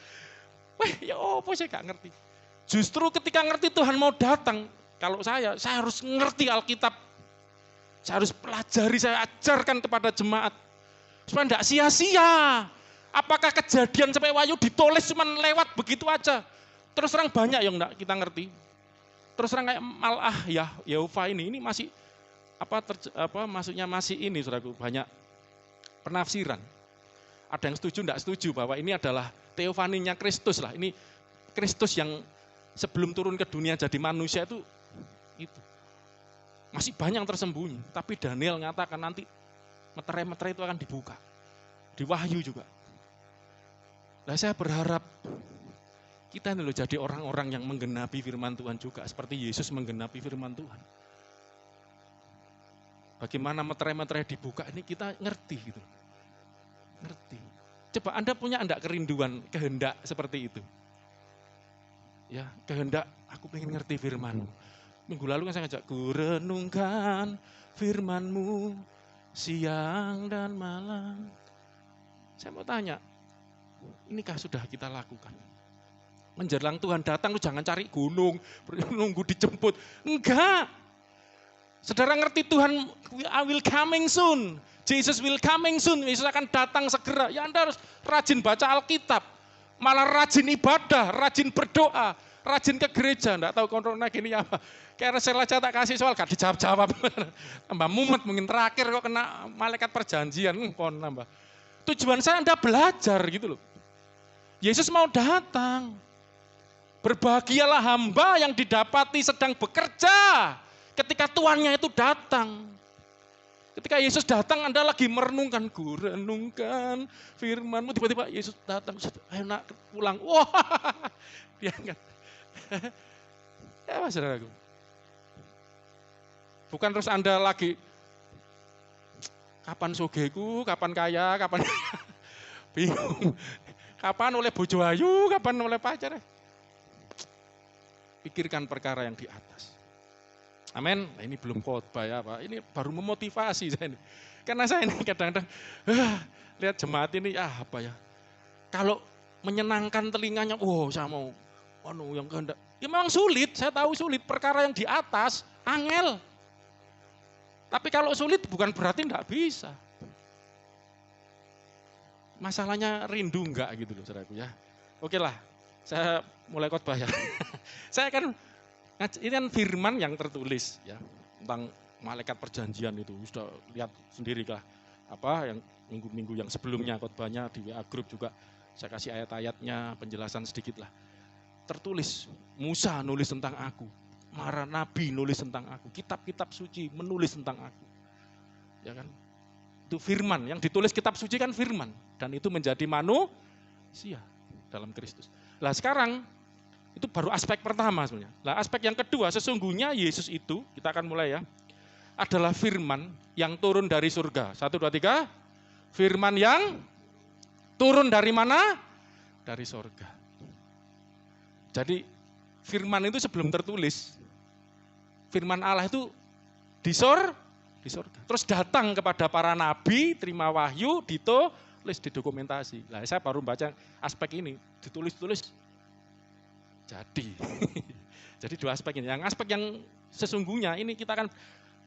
Ya saya gak ngerti. Justru ketika ngerti Tuhan mau datang, kalau saya harus ngerti Alkitab. Saya harus pelajari, saya ajarkan kepada jemaat. Supaya enggak sia-sia. Apakah Kejadian sampai Wahyu ditulis cuma lewat begitu aja. Terus terang banyak yang enggak kita ngerti. Terus terang kayak Yehova ini masih maksudnya masih ini, saudaraku, banyak penafsiran. Ada yang setuju, enggak setuju bahwa ini adalah teofaninya Kristus lah. Ini Kristus yang sebelum turun ke dunia jadi manusia itu. Masih banyak yang tersembunyi. Tapi Daniel mengatakan nanti meterai-meterai itu akan dibuka. Di Wahyu juga. Nah, saya berharap kita ini loh jadi orang-orang yang menggenapi firman Tuhan juga. Seperti Yesus menggenapi firman Tuhan. Bagaimana meterai-meterai dibuka ini kita ngerti gitu. Ngerti. Coba Anda punya enggak kerinduan, kehendak seperti itu? Ya, kehendak aku pengen ngerti firman-Mu. Minggu lalu kan saya ngajak, ku renungkan firman-Mu siang dan malam. Saya mau tanya, inikah sudah kita lakukan? Menjelang Tuhan datang, lu jangan cari gunung, nunggu dijemput. Enggak. Saudara ngerti Tuhan, I will coming soon. Jesus will coming soon. Yesus akan datang segera. Ya Anda harus rajin baca Alkitab. Malah rajin ibadah, rajin berdoa, rajin ke gereja. Enggak tahu kontrolnya gini apa. Kayak Resela tak kasih soal, gak dijawab-jawab. Tambah mumet, mungkin terakhir kok kena malaikat perjanjian. Nambah. Tujuan saya Anda belajar gitu loh. Yesus mau datang. Berbahagialah hamba yang didapati sedang bekerja ketika tuannya itu datang. Ketika Yesus datang, Anda lagi merenungkan, renungkan firman-Mu, tiba-tiba Yesus datang, ayo nak pulang. Wah, diangkat. Ya Mas saudaraku. Bukan terus Anda lagi, kapan sogeku, kapan kaya, kapan bingung. Kapan oleh bojo ayu, kapan oleh pacar. Pikirkan perkara yang di atas. Amin. Nah, ini belum khotbah ya Pak. Ini baru memotivasi saya ini. Karena saya ini kadang-kadang lihat jemaat ini apa ya. Kalau menyenangkan telinganya, saya mau yang kehendak. Ya memang sulit, saya tahu sulit. Perkara yang di atas, angel. Tapi kalau sulit bukan berarti enggak bisa. Masalahnya rindu enggak gitu loh saudaraku ya. Oke lah, saya mulai khotbah ya. Saya kan ini kan firman yang tertulis ya tentang malaikat perjanjian itu. Sudah lihat sendiri kah apa yang minggu-minggu yang sebelumnya khotbahnya di WA group juga saya kasih ayat-ayatnya, penjelasan sedikit lah. Tertulis Musa nulis tentang aku, para nabi nulis tentang aku, kitab-kitab suci menulis tentang aku. Ya kan? Itu firman, yang ditulis kitab suci kan firman dan itu menjadi manusia dalam Kristus. Lah sekarang itu baru aspek pertama sebenarnya. Nah, aspek yang kedua, sesungguhnya Yesus itu, kita akan mulai ya, adalah firman yang turun dari surga. 1, 2, 3. Firman yang turun dari mana? Dari surga. Jadi firman itu sebelum tertulis, firman Allah itu di surga. Terus datang kepada para nabi, terima wahyu, ditulis, didokumentasi. Nah, saya baru baca aspek ini, ditulis-tulis. Jadi dua aspek ini. Yang aspek yang sesungguhnya ini kita akan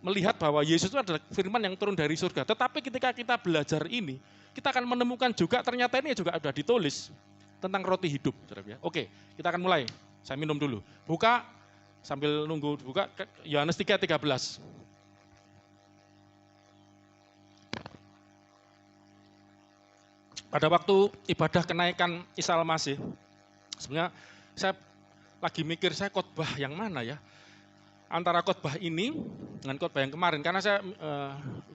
melihat bahwa Yesus itu adalah firman yang turun dari surga. Tetapi ketika kita belajar ini, kita akan menemukan juga ternyata ini juga sudah ditulis tentang roti hidup. Oke, kita akan mulai. Saya minum dulu. Buka sambil nunggu buka Yohanes 3:13. Pada waktu ibadah kenaikan Isa Al-Masih, sebenarnya saya lagi mikir saya khotbah yang mana ya, antara khotbah ini dengan khotbah yang kemarin, karena saya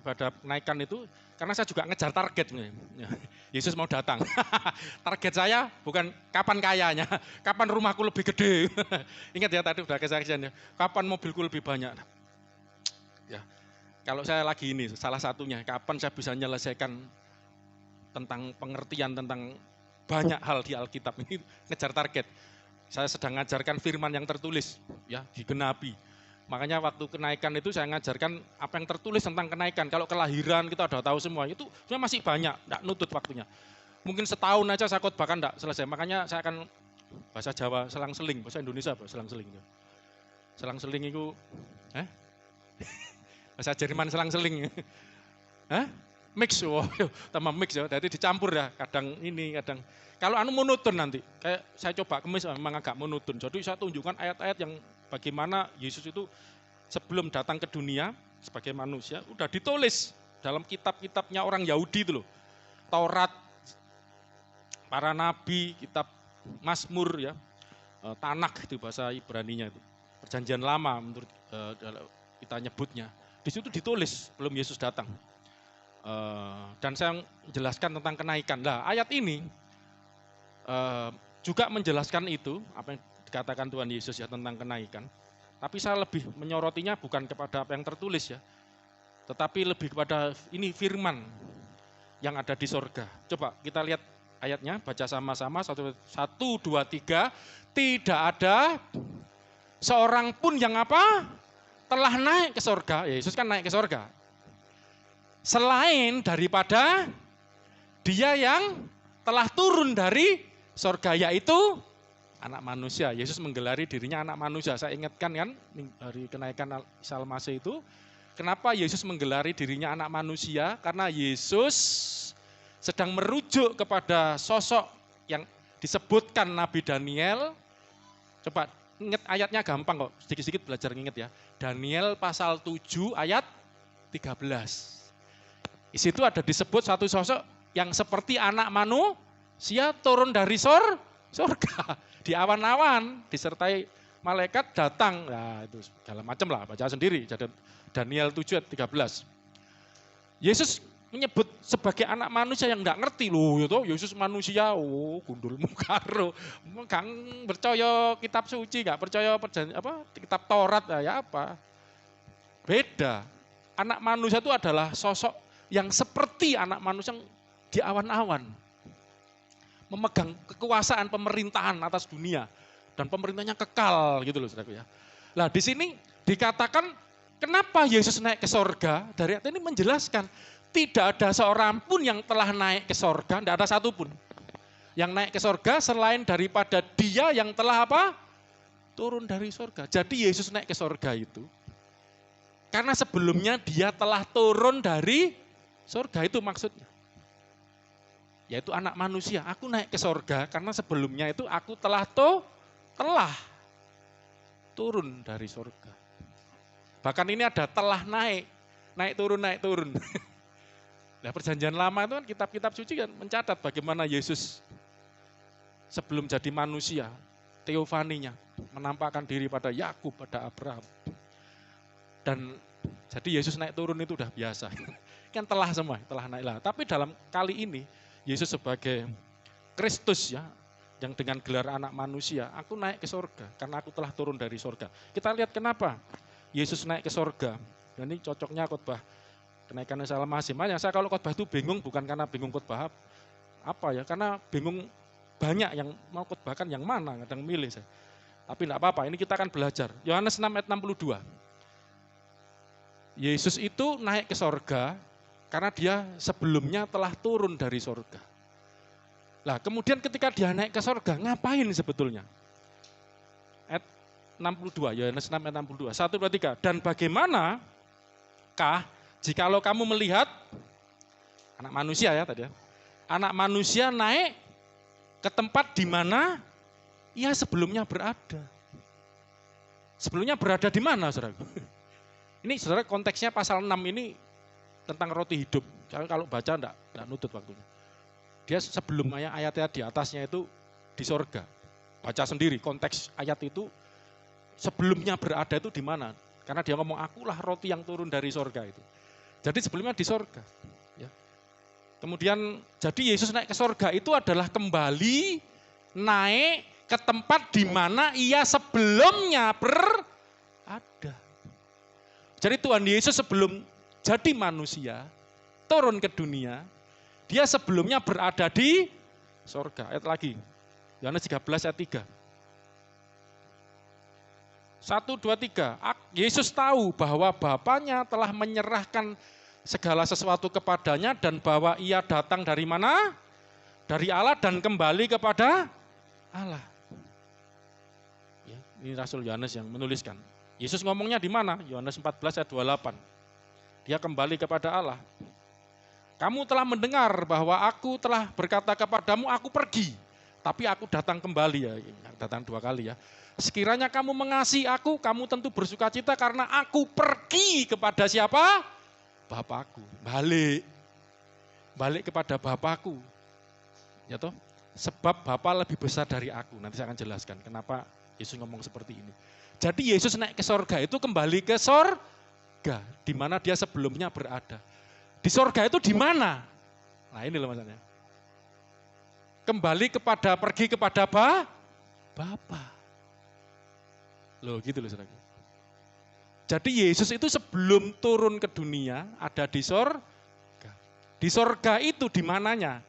ibadah kenaikan itu, karena saya juga ngejar target, Yesus mau datang. Target saya bukan kapan kayanya, kapan rumahku lebih gede. Ingat ya tadi udah kesaksian ya, kapan mobilku lebih banyak. Ya, kalau saya lagi ini salah satunya, kapan saya bisa menyelesaikan tentang pengertian tentang banyak hal di Alkitab ini, ngejar target. Saya sedang mengajarkan firman yang tertulis, ya digenapi. Makanya waktu kenaikan itu saya mengajarkan apa yang tertulis tentang kenaikan. Kalau kelahiran kita udah tahu semua, itu sebenarnya masih banyak, enggak nutut waktunya. Mungkin setahun aja saya khotbahkan enggak selesai. Makanya saya akan bahasa Jawa selang-seling, bahasa Indonesia apa selang-seling. Selang-seling itu, bahasa Jerman selang-seling. Mix, tambah mix ya, jadi dicampur ya, kadang ini, kadang. Kalau monoton nanti, kayak saya coba kemis memang agak monoton. Jadi saya tunjukkan ayat-ayat yang bagaimana Yesus itu sebelum datang ke dunia sebagai manusia, udah ditulis dalam kitab-kitabnya orang Yahudi itu loh. Taurat, para nabi, kitab Mazmur ya, Tanakh itu bahasa Ibraninya itu. Perjanjian lama menurut kita nyebutnya. Di situ ditulis sebelum Yesus datang. Dan saya menjelaskan tentang kenaikan. Nah, ayat ini juga menjelaskan itu, apa yang dikatakan Tuhan Yesus ya tentang kenaikan. Tapi saya lebih menyorotinya bukan kepada apa yang tertulis ya, tetapi lebih kepada ini firman yang ada di sorga. Coba kita lihat ayatnya, baca sama-sama, 1, 2, 3. Tidak ada seorang pun yang apa? Telah naik ke sorga. Yesus kan naik ke sorga. Selain daripada dia yang telah turun dari sorga, yaitu anak manusia. Yesus menggelari dirinya anak manusia. Saya ingatkan kan dari kenaikan Isa Al-Masih itu, kenapa Yesus menggelari dirinya anak manusia? Karena Yesus sedang merujuk kepada sosok yang disebutkan Nabi Daniel. Coba ingat ayatnya gampang kok, sedikit-sedikit belajar ingat ya. Daniel pasal 7 ayat 13. Di situ ada disebut satu sosok yang seperti anak manusia turun dari surga. di awan-awan disertai malaikat datang. Nah, itu segala macam lah, baca sendiri. Jadi Daniel 7 ayat 13. Yesus menyebut sebagai anak manusia yang enggak ngerti loh, gitu. Yesus manusia, gundulmu karo. Enggak percaya kitab suci, enggak percaya kitab Taurat, ya apa? Beda. Anak manusia itu adalah sosok yang seperti anak manusia yang di awan-awan. Memegang kekuasaan pemerintahan atas dunia. Dan pemerintahnya kekal gitu loh saudaraku ya. Nah di sini dikatakan kenapa Yesus naik ke sorga, dari ayat ini menjelaskan tidak ada seorang pun yang telah naik ke sorga, tidak ada satupun yang naik ke sorga selain daripada dia yang telah apa? Turun dari sorga. Jadi Yesus naik ke sorga itu karena sebelumnya dia telah turun dari sorga, itu maksudnya. Yaitu anak manusia, aku naik ke sorga karena sebelumnya itu aku telah turun dari sorga. Bahkan ini ada telah naik turun. Nah perjanjian lama itu kan kitab-kitab suci kan mencatat bagaimana Yesus sebelum jadi manusia, teofaninya, menampakkan diri pada Yakub, pada Abraham. Dan jadi Yesus naik turun itu udah biasa. Kan telah semua, telah naik lah. Tapi dalam kali ini Yesus sebagai Kristus ya, yang dengan gelar anak manusia, aku naik ke sorga karena aku telah turun dari sorga. Kita lihat kenapa Yesus naik ke sorga. Dan ini cocoknya khotbah kenaikan Isa Al-Masih. Makanya saya kalau khotbah itu bingung bukan karena bingung khotbah apa ya, karena bingung banyak yang mau khotbahkan yang mana, kadang milih saya. Tapi enggak apa-apa, ini kita akan belajar. Yohanes 6 ayat 62. Yesus itu naik ke sorga karena dia sebelumnya telah turun dari sorga. Nah kemudian ketika dia naik ke sorga, ngapain sebetulnya? Ayat 62, Yohanes 6 ayat 62, 1, 2, 3. Dan bagaimanakah jikalau kamu melihat anak manusia ya tadi ya, anak manusia naik ke tempat di mana ia sebelumnya berada. Sebelumnya berada di mana, saudara? Ini saudara konteksnya pasal 6 ini tentang roti hidup. Kalau baca enggak nutut waktunya. Dia sebelum ayat-ayat di atasnya itu di sorga. Baca sendiri konteks ayat itu sebelumnya berada itu di mana. Karena dia ngomong akulah roti yang turun dari sorga itu. Jadi sebelumnya di sorga. Ya. Kemudian jadi Yesus naik ke sorga itu adalah kembali naik ke tempat di mana ia sebelumnya berada. Jadi Tuhan Yesus sebelum jadi manusia, turun ke dunia, dia sebelumnya berada di sorga. Ayat lagi, Yohanes 13 ayat 3. 1, 2, 3. Yesus tahu bahwa Bapanya telah menyerahkan segala sesuatu kepadanya dan bahwa ia datang dari mana? Dari Allah dan kembali kepada Allah. Ya, ini Rasul Yohanes yang menuliskan. Yesus ngomongnya di mana? Yohanes 14 ayat 28. Dia kembali kepada Allah. Kamu telah mendengar bahwa aku telah berkata kepadamu, aku pergi. Tapi aku datang kembali ya, datang 2 kali ya. Sekiranya kamu mengasihi aku, kamu tentu bersuka cita karena aku pergi kepada siapa? Bapakku. Balik kepada Bapakku. Ya toh? Sebab Bapa lebih besar dari aku. Nanti saya akan jelaskan kenapa Yesus ngomong seperti ini. Jadi Yesus naik ke sorga itu kembali ke sorga, di mana dia sebelumnya berada. Di sorga itu di mana? Nah ini loh maksudnya. Kembali pergi kepada Bapa. Loh gitu loh saudara. Jadi Yesus itu sebelum turun ke dunia ada di sorga. Di sorga itu di mananya?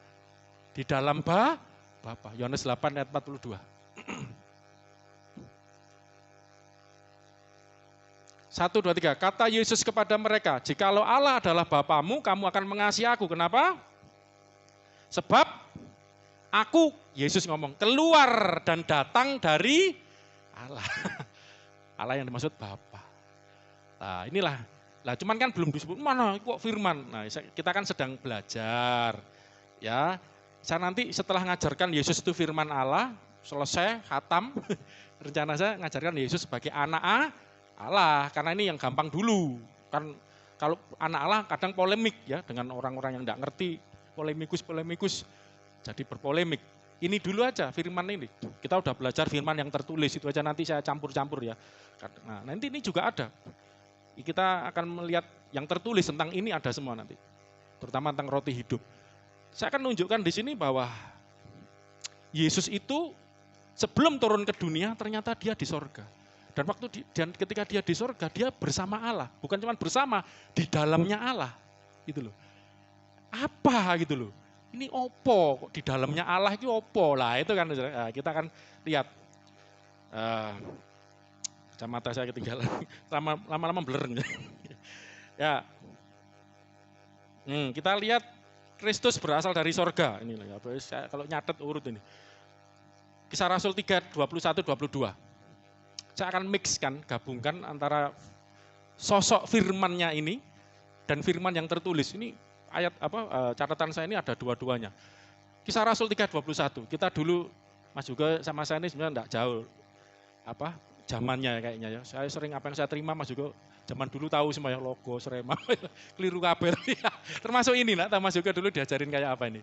Di dalam Bapa. Yohanes 8 ayat 42. 1, 2, 3. Kata Yesus kepada mereka, jikalau Allah adalah Bapamu, kamu akan mengasihi aku. Kenapa? Sebab aku, Yesus ngomong, keluar dan datang dari Allah. Allah yang dimaksud Bapa. Nah inilah. Nah cuman kan belum disebut, mana kok firman. Nah kita kan sedang belajar. Ya, saya nanti setelah ngajarkan Yesus itu firman Allah, selesai, khatam, rencana saya ngajarkan Yesus sebagai anak Allah, karena ini yang gampang dulu. Kan kalau anak Allah kadang polemik ya dengan orang-orang yang enggak ngerti, polemikus, jadi berpolemik. Ini dulu aja firman ini. Kita udah belajar firman yang tertulis, itu aja nanti saya campur-campur ya. Nah, nanti ini juga ada. Kita akan melihat yang tertulis tentang ini ada semua nanti. Terutama tentang roti hidup. Saya akan menunjukkan di sini bahwa Yesus itu sebelum turun ke dunia ternyata dia di sorga. Dan ketika dia di sorga, dia bersama Allah. Bukan cuma bersama, di dalamnya Allah. Gitu loh. Apa gitu loh. Ini opo, kok di dalamnya Allah itu opo lah, itu kan kita akan lihat. Kacamata saya ketinggalan, lama-lama blur. Ya, kita lihat Kristus berasal dari sorga. Ini ya, kalau nyatet urut ini. Kisah Rasul 3, 21, 22. Saya akan mixkan, gabungkan antara sosok firman-nya ini dan firman yang tertulis. Ini ayat catatan saya ini ada dua-duanya. Kisah Rasul 3:21. Kita dulu Mas juga sama saya ini sebenarnya enggak jauh zamannya kayaknya ya. Saya sering apa yang saya terima Mas juga zaman dulu tahu semua ya, logo, Srema, keliru kabel. Termasuk ini Mas juga dulu diajarin kayak apa ini.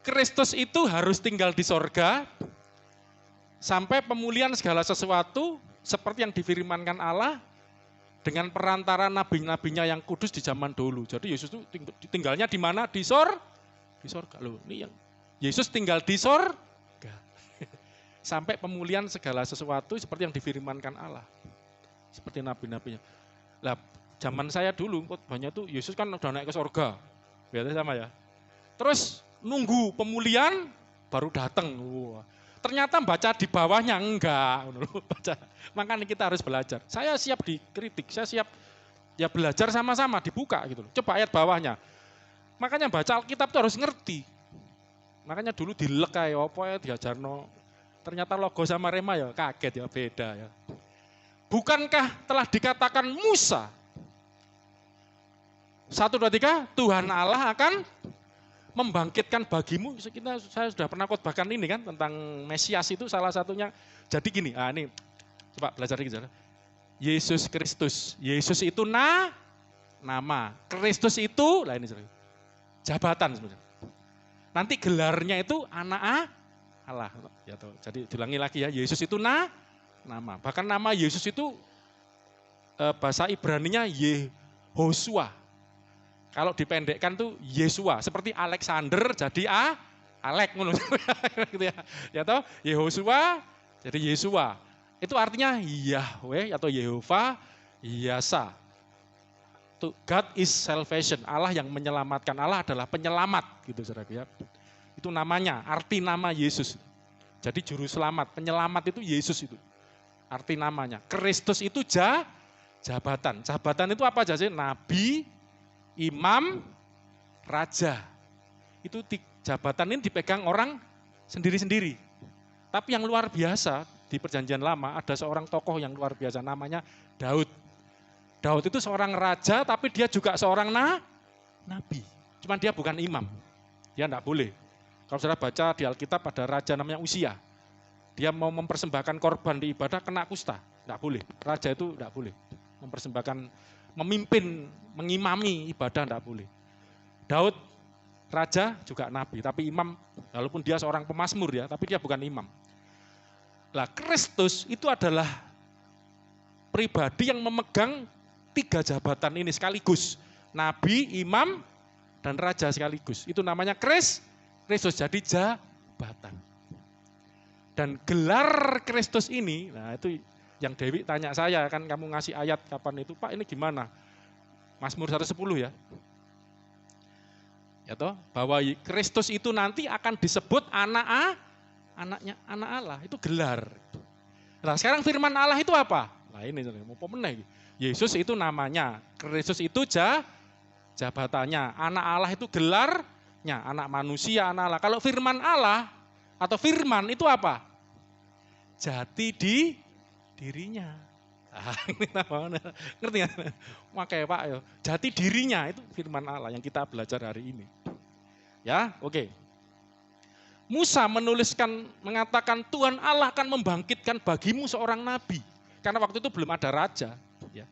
Kristus itu harus tinggal di sorga sampai pemulihan segala sesuatu seperti yang difirmankan Allah dengan perantara nabi-nabinya yang kudus di zaman dulu. Jadi Yesus itu tinggalnya di mana? Di sorga. Loh, ini yang Yesus tinggal di sorga. Sampai pemulihan segala sesuatu seperti yang difirmankan Allah. Seperti nabi-nabinya. Lah, zaman saya dulu khotbahnya tuh Yesus kan udah naik ke sorga. Biasanya sama ya. Terus nunggu pemulihan baru datang. Wah. Ternyata baca di bawahnya enggak. Makanya kita harus belajar. Saya siap dikritik, saya siap ya belajar sama-sama, dibuka gitu loh. Coba ayat bawahnya. Makanya baca Alkitab itu harus ngerti. Makanya dulu dilek kayak apa ya diajarno. Ternyata logo sama Rema ya kaget ya, beda ya. Bukankah telah dikatakan Musa? 1, 2, 3, Tuhan Allah akan membangkitkan bagimu. Saya sudah pernah khotbahkan ini kan tentang Mesias itu salah satunya. Jadi gini, ini coba belajar lagi. Yesus Kristus. Yesus itu nama. Kristus itu, ini jabatan sebenarnya. Nanti gelarnya itu anak Allah. Ya, jadi diulangi lagi ya. Yesus itu nama. Bahkan nama Yesus itu bahasa Ibraninya Yehosua. Kalau dipendekkan tuh Yesua, seperti Alexander jadi Alek gitu ya. Ya toh, Yehosua jadi Yesua. Itu artinya Yahweh atau Yehova Yasa. God is salvation. Allah yang menyelamatkan. Allah adalah penyelamat gitu Saudara ya. Itu namanya, arti nama Yesus. Jadi juru selamat, penyelamat itu Yesus itu. Arti namanya. Kristus itu jabatan. Jabatan itu apa aja sih? Nabi, imam, raja. Itu jabatan ini dipegang orang sendiri-sendiri. Tapi yang luar biasa di Perjanjian Lama ada seorang tokoh yang luar biasa namanya Daud. Daud itu seorang raja tapi dia juga seorang nabi. Cuman dia bukan imam. Dia enggak boleh. Kalau saudara baca di Alkitab ada raja namanya Usia. Dia mau mempersembahkan korban di ibadah kena kusta. Enggak boleh. Raja itu enggak boleh mempersembahkan, memimpin, mengimami ibadah enggak boleh. Daud raja juga nabi, tapi imam, walaupun dia seorang pemazmur ya, tapi dia bukan imam. Lah Kristus itu adalah pribadi yang memegang 3 jabatan ini sekaligus. Nabi, imam, dan raja sekaligus. Itu namanya Kristus, jadi jabatan. Dan gelar Kristus ini, nah itu yang Dewi tanya saya, kan kamu ngasih ayat kapan itu, Pak ini gimana? Mazmur 110 ya. Ya toh, bahwa Kristus itu nanti akan disebut anaknya anak Allah, itu gelar. Nah, sekarang firman Allah itu apa? Nah, ini mau pemenang. Yesus itu namanya, Kristus itu jabatannya, anak Allah itu gelarnya, anak manusia, anak Allah. Kalau firman Allah atau firman itu apa? Jati di dirinya. Ngerti nggak? Makanya Pak, jati dirinya itu firman Allah yang kita belajar hari ini. Ya, oke. Musa mengatakan Tuhan Allah akan membangkitkan bagimu seorang nabi. Karena waktu itu belum ada raja. Ya.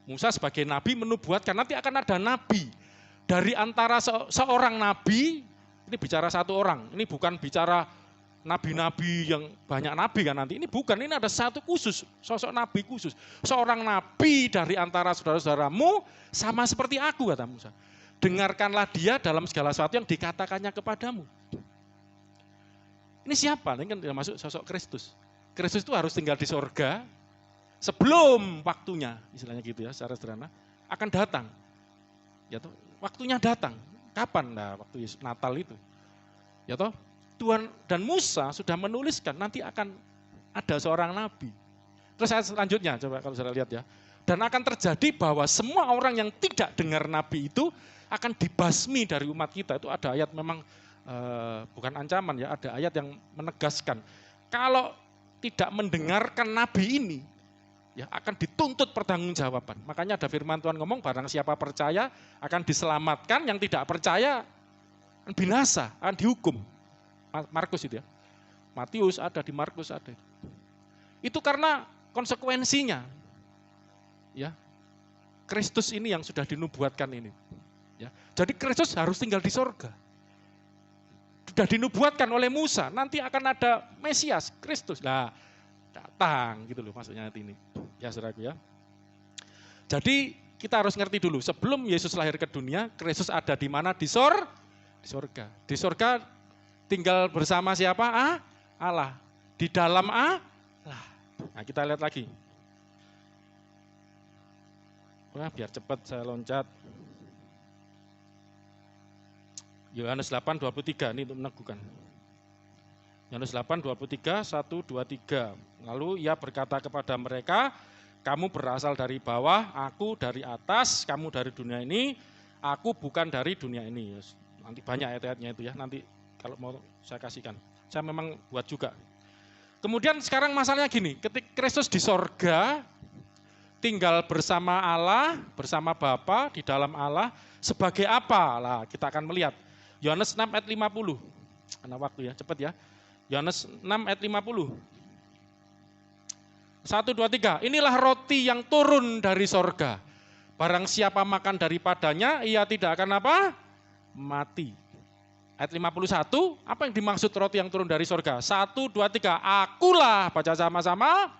Musa sebagai nabi menubuatkan nanti akan ada nabi. Dari antara seorang nabi, ini bicara satu orang. Ini bukan bicara nabi-nabi yang banyak nabi kan nanti. Ini bukan, ini ada satu khusus, sosok nabi khusus. Seorang nabi dari antara saudara-saudaramu sama seperti aku, kata Musa. Dengarkanlah dia dalam segala sesuatu yang dikatakannya kepadamu. Ini siapa? Ini kan masuk sosok Kristus. Kristus itu harus tinggal di sorga sebelum waktunya, istilahnya gitu ya, secara sederhana, akan datang. Ya toh, waktunya datang. Kapan? Nah, waktu Yesus Natal itu. Ya toh, Tuhan dan Musa sudah menuliskan nanti akan ada seorang nabi. Terus ayat selanjutnya, coba kalau saudara lihat ya. Dan akan terjadi bahwa semua orang yang tidak dengar nabi itu akan dibasmi dari umat kita. Itu ada ayat memang bukan ancaman ya, ada ayat yang menegaskan. Kalau tidak mendengarkan nabi ini, ya akan dituntut pertanggungjawaban. Makanya ada firman Tuhan ngomong, barang siapa percaya akan diselamatkan, yang tidak percaya binasa, akan dihukum. Markus itu ya. Matius ada, di Markus ada. Itu karena konsekuensinya. Ya. Kristus ini yang sudah dinubuatkan ini. Ya. Jadi Kristus harus tinggal di sorga. Sudah dinubuatkan oleh Musa, nanti akan ada Mesias, Kristus. Nah, datang gitu loh maksudnya nanti ini. Ya saudaraku ya. Jadi kita harus ngerti dulu, sebelum Yesus lahir ke dunia, Kristus ada di mana? Di sorga. Di sorga tinggal bersama siapa? Allah. Di dalam Allah. Nah kita lihat lagi. Wah, biar cepat saya loncat. Yohanes 8:23 ini untuk meneguhkan. Yohanes 8:23, 1, 2, 3. Lalu ia berkata kepada mereka, kamu berasal dari bawah, aku dari atas, kamu dari dunia ini, aku bukan dari dunia ini. Nanti banyak ayat-ayatnya itu ya, nanti kalau mau saya kasihkan. Saya memang buat juga. Kemudian sekarang masalahnya gini, ketika Kristus di sorga, tinggal bersama Allah, bersama Bapa di dalam Allah, sebagai apa? Lah, kita akan melihat. Yohanes 6 ayat 50. Karena waktu ya, cepat ya. Yohanes 6 ayat 50. 1, 2, 3. Inilah roti yang turun dari sorga. Barang siapa makan daripadanya, ia tidak akan apa? Mati. Ayat 51, apa yang dimaksud roti yang turun dari sorga? 1, 2, 3. Akulah, baca sama-sama,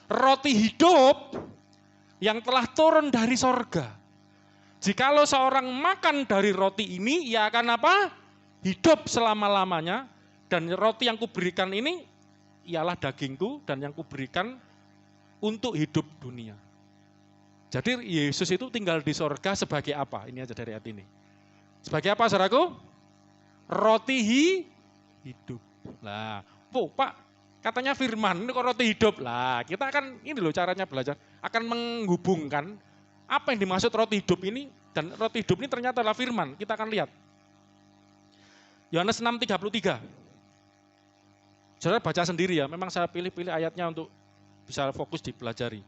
roti hidup yang telah turun dari sorga. Jikalau seorang makan dari roti ini, ia akan apa? Hidup selama-lamanya. Dan roti yang kuberikan ini, ialah dagingku dan yang kuberikan untuk hidup dunia. Jadi Yesus itu tinggal di sorga sebagai apa? Ini aja dari ayat ini. Sebagai apa saudaraku? Roti hidup. Lah, Pak, katanya firman, ini kok roti hidup? Lah, kita akan, ini loh caranya belajar, akan menghubungkan apa yang dimaksud roti hidup ini, dan roti hidup ini ternyata adalah firman. Kita akan lihat. Yohanes 6:33. Saudara baca sendiri ya, memang saya pilih-pilih ayatnya untuk bisa fokus dipelajari.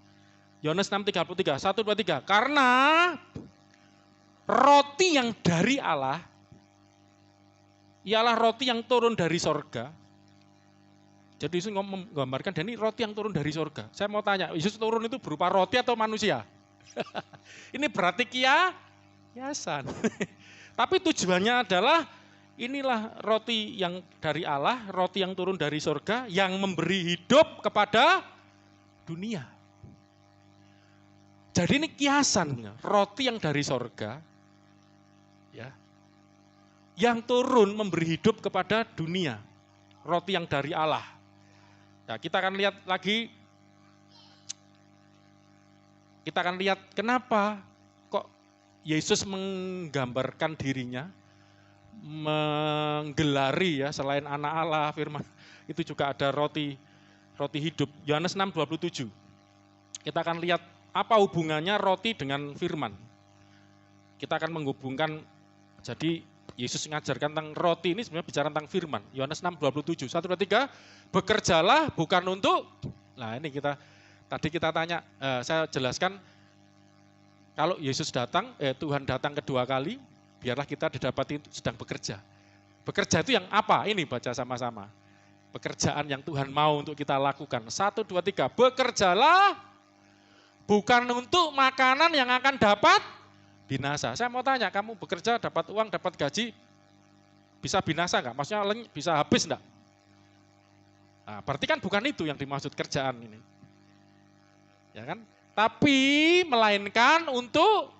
Yohanes 6:33, 1, 2, 3. Karena roti yang dari Allah, ialah roti yang turun dari sorga. Jadi Yesus menggambarkan, dan ini roti yang turun dari sorga. Saya mau tanya, Yesus turun itu berupa roti atau manusia? Ini berarti kiasan. Tapi tujuannya adalah, inilah roti yang dari Allah, roti yang turun dari sorga, yang memberi hidup kepada dunia. Jadi ini kiasan, roti yang dari sorga, ya, yang turun memberi hidup kepada dunia, roti yang dari Allah. Nah, kita akan lihat lagi, kita akan lihat kenapa kok Yesus menggambarkan dirinya, menggelari ya, selain anak Allah, firman, itu juga ada roti hidup. Yohanes 6:27. Kita akan lihat apa hubungannya roti dengan firman. Kita akan menghubungkan, jadi Yesus mengajarkan tentang roti ini sebenarnya bicara tentang firman. Yohanes 6:27, 1, 2, 3, bekerjalah bukan untuk, nah ini tadi kita tanya, saya jelaskan, kalau Yesus datang, Tuhan datang kedua kali, biarlah kita didapati sedang bekerja. Bekerja itu yang apa? Ini baca sama-sama. Pekerjaan yang Tuhan mau untuk kita lakukan. 1, 2, 3, bekerjalah bukan untuk makanan yang akan dapat binasa. Saya mau tanya, kamu bekerja, dapat uang, dapat gaji, bisa binasa enggak? Maksudnya bisa habis enggak? Nah, berarti kan bukan itu yang dimaksud kerjaan ini. Ya kan? Tapi melainkan untuk,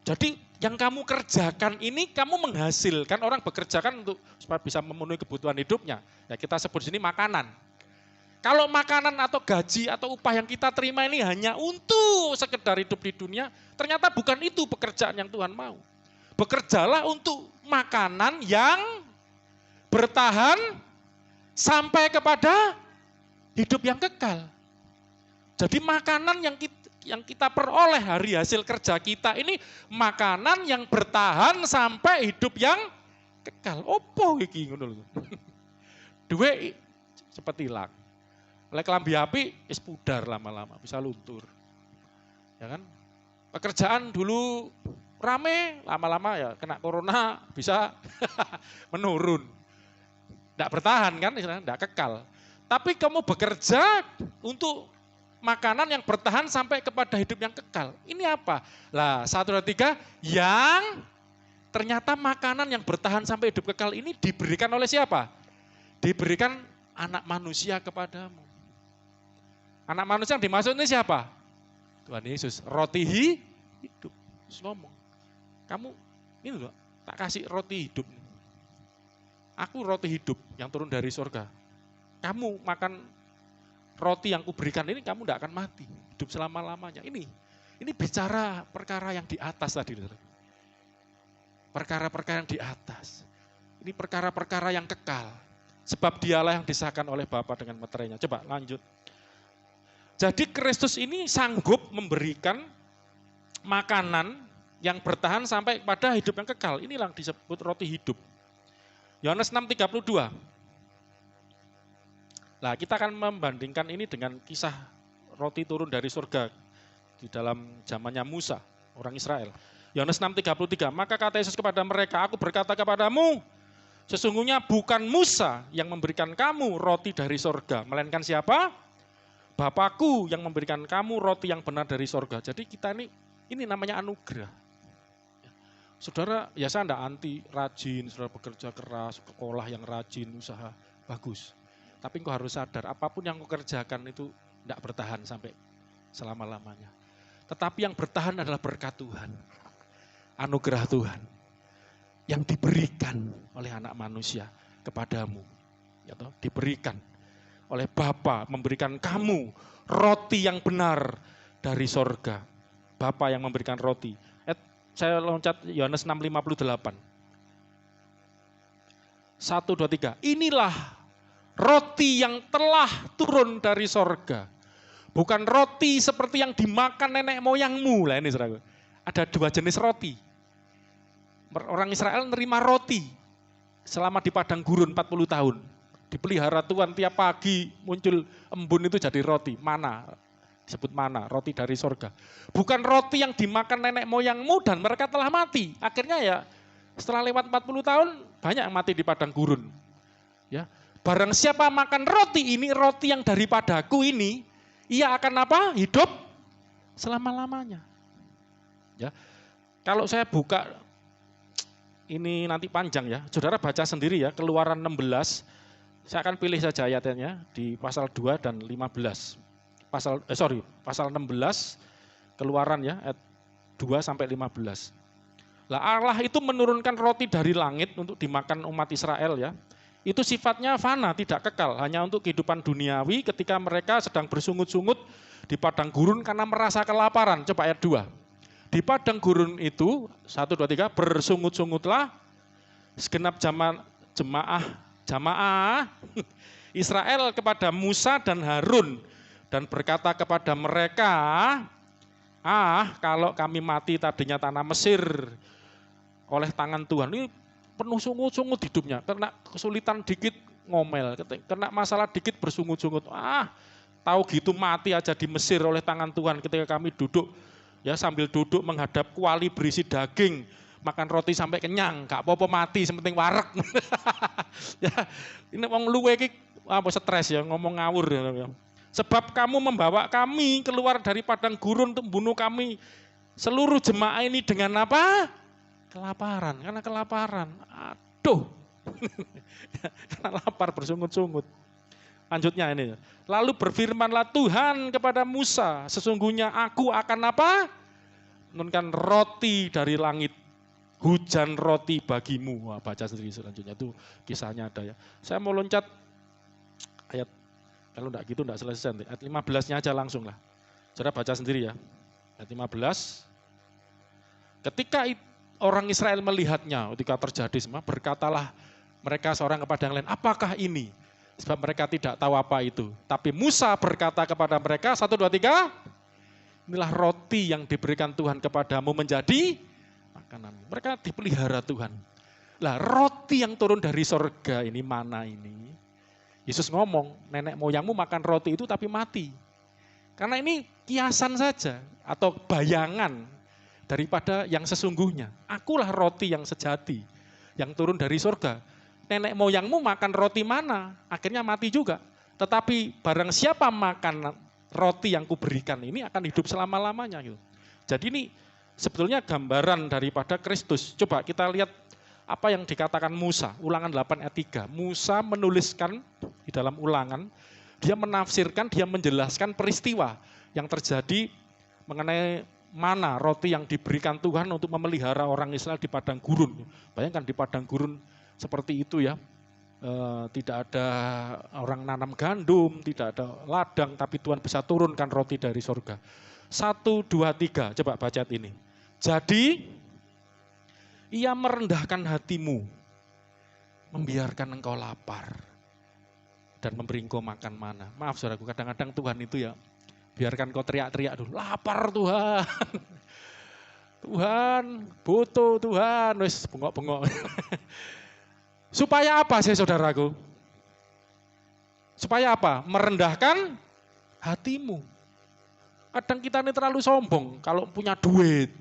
jadi yang kamu kerjakan ini kamu menghasilkan, orang bekerja kan untuk supaya bisa memenuhi kebutuhan hidupnya. Ya kita sebut sini makanan. Kalau makanan atau gaji atau upah yang kita terima ini hanya untuk sekedar hidup di dunia, ternyata bukan itu pekerjaan yang Tuhan mau. Bekerjalah untuk makanan yang bertahan sampai kepada hidup yang kekal. Jadi makanan yang kita peroleh hari hasil kerja kita ini makanan yang bertahan sampai hidup yang kekal. Opo iki ngono lho. Duwe cepet hilang. Lek kelambi api wis pudar lama-lama, bisa luntur. Ya kan? Pekerjaan dulu rame, lama-lama ya kena corona bisa menurun. Enggak bertahan kan, enggak kekal. Tapi kamu bekerja untuk makanan yang bertahan sampai kepada hidup yang kekal. Ini apa? Lah, 1, 2, 3, yang ternyata makanan yang bertahan sampai hidup kekal ini diberikan oleh siapa? Diberikan anak manusia kepadamu. Anak manusia yang dimaksud ini siapa? Tuhan Yesus. Roti hidup. Terus ngomong, kamu ini loh, tak kasih roti hidup. Aku roti hidup yang turun dari surga. Kamu makan roti yang kuberikan ini kamu tidak akan mati, hidup selama-lamanya. Ini bicara perkara yang di atas tadi. Perkara-perkara yang di atas. Ini perkara-perkara yang kekal. Sebab dialah yang disahkan oleh Bapa dengan meterainya. Coba lanjut. Jadi Kristus ini sanggup memberikan makanan yang bertahan sampai pada hidup yang kekal. Inilah yang disebut roti hidup. Yohanes 6:32. Nah, kita akan membandingkan ini dengan kisah roti turun dari surga di dalam zamannya Musa, orang Israel. Yohanes 6:33, maka kata Yesus kepada mereka, aku berkata kepadamu, sesungguhnya bukan Musa yang memberikan kamu roti dari surga, melainkan siapa? Bapakku yang memberikan kamu roti yang benar dari surga. Jadi kita ini namanya anugerah. Saudara, ya saya tidak anti rajin, saudara bekerja keras, sekolah yang rajin, usaha, bagus. Tapi engkau harus sadar, apapun yang engkau kerjakan itu tidak bertahan sampai selama-lamanya. Tetapi yang bertahan adalah berkat Tuhan. Anugerah Tuhan. Yang diberikan oleh anak manusia kepadamu. Ya toh, diberikan oleh Bapa, memberikan kamu roti yang benar dari sorga. Bapa yang memberikan roti. Saya loncat Yohanes 6:58. 1, 2, 3. Inilah roti yang telah turun dari sorga. Bukan roti seperti yang dimakan nenek moyangmu. Lah ini saudara. Ada 2 jenis roti. Orang Israel nerima roti selama di padang gurun 40 tahun. Dipelihara Tuhan tiap pagi muncul embun itu jadi roti. Mana, disebut mana, roti dari sorga. Bukan roti yang dimakan nenek moyangmu dan mereka telah mati. Akhirnya ya setelah lewat 40 tahun banyak yang mati di padang gurun. Ya. Barang siapa makan roti ini, roti yang daripadaku ini, ia akan apa? Hidup selama-lamanya. Ya. Kalau saya buka, ini nanti panjang ya, saudara baca sendiri ya, Keluaran 16, saya akan pilih saja ayatnya di pasal 2 dan 15. Pasal 16, Keluaran ya, ayat 2 sampai 15. Lah Allah itu menurunkan roti dari langit untuk dimakan umat Israel ya. Itu sifatnya fana, tidak kekal, hanya untuk kehidupan duniawi ketika mereka sedang bersungut-sungut di padang gurun karena merasa kelaparan. Coba ayat 2. Di padang gurun itu, 1, 2, 3, bersungut-sungutlah segenap jamaah Israel kepada Musa dan Harun dan berkata kepada mereka, kalau kami mati tadinya tanah Mesir oleh tangan Tuhan, ini penuh sungut-sungut hidupnya, kena kesulitan dikit ngomel, kena masalah dikit bersungut-sungut, tahu gitu mati aja di Mesir oleh tangan Tuhan ketika kami duduk, ya sambil duduk menghadap kuali berisi daging, makan roti sampai kenyang, gak apa-apa mati, sementing wareg. Ya, ini wong luwe iki apa stres ya, ngomong ngawur ya. Sebab kamu membawa kami keluar dari padang gurun untuk membunuh kami seluruh jemaah ini dengan apa? Kelaparan, karena kelaparan. Aduh. Karena lapar bersungut-sungut. Lanjutnya ini. Lalu berfirmanlah Tuhan kepada Musa, sesungguhnya aku akan apa? Menurunkan roti dari langit, hujan roti bagimu. Wah, baca sendiri selanjutnya, itu kisahnya ada ya. Saya mau loncat ayat, kalau enggak gitu enggak selesai nanti. Ayat 15-nya aja langsung lah. Saudara baca sendiri ya. Ayat 15. Ketika orang Israel melihatnya, ketika terjadi semua, berkatalah mereka seorang kepada yang lain, apakah ini? Sebab mereka tidak tahu apa itu. Tapi Musa berkata kepada mereka, 1, 2, 3, inilah roti yang diberikan Tuhan kepadamu menjadi makanan. Mereka dipelihara Tuhan. Lah roti yang turun dari sorga ini, mana ini? Yesus ngomong, nenek moyangmu makan roti itu tapi mati. Karena ini kiasan saja atau bayangan daripada yang sesungguhnya. Akulah roti yang sejati, yang turun dari sorga. Nenek moyangmu makan roti mana? Akhirnya mati juga. Tetapi barang siapa makan roti yang kuberikan ini akan hidup selama-lamanya. Gitu. Jadi ini sebetulnya gambaran daripada Kristus. Coba kita lihat apa yang dikatakan Musa, Ulangan 8 ayat 3. Musa menuliskan di dalam Ulangan, dia menafsirkan, dia menjelaskan peristiwa yang terjadi mengenai mana roti yang diberikan Tuhan untuk memelihara orang Israel di padang gurun. Bayangkan di padang gurun seperti itu ya, tidak ada orang nanam gandum, tidak ada ladang, tapi Tuhan bisa turunkan roti dari surga. 1, 2, 3, coba baca ini. Jadi, ia merendahkan hatimu, membiarkan engkau lapar, dan memberi engkau makan mana. Maaf saudaraku, kadang-kadang Tuhan itu ya, biarkan kau teriak-teriak dulu, lapar Tuhan. Tuhan, butuh Tuhan, wis bengok-bengok. Supaya apa sih saudaraku? Supaya apa? Merendahkan hatimu. Kadang kita ini terlalu sombong kalau punya duit.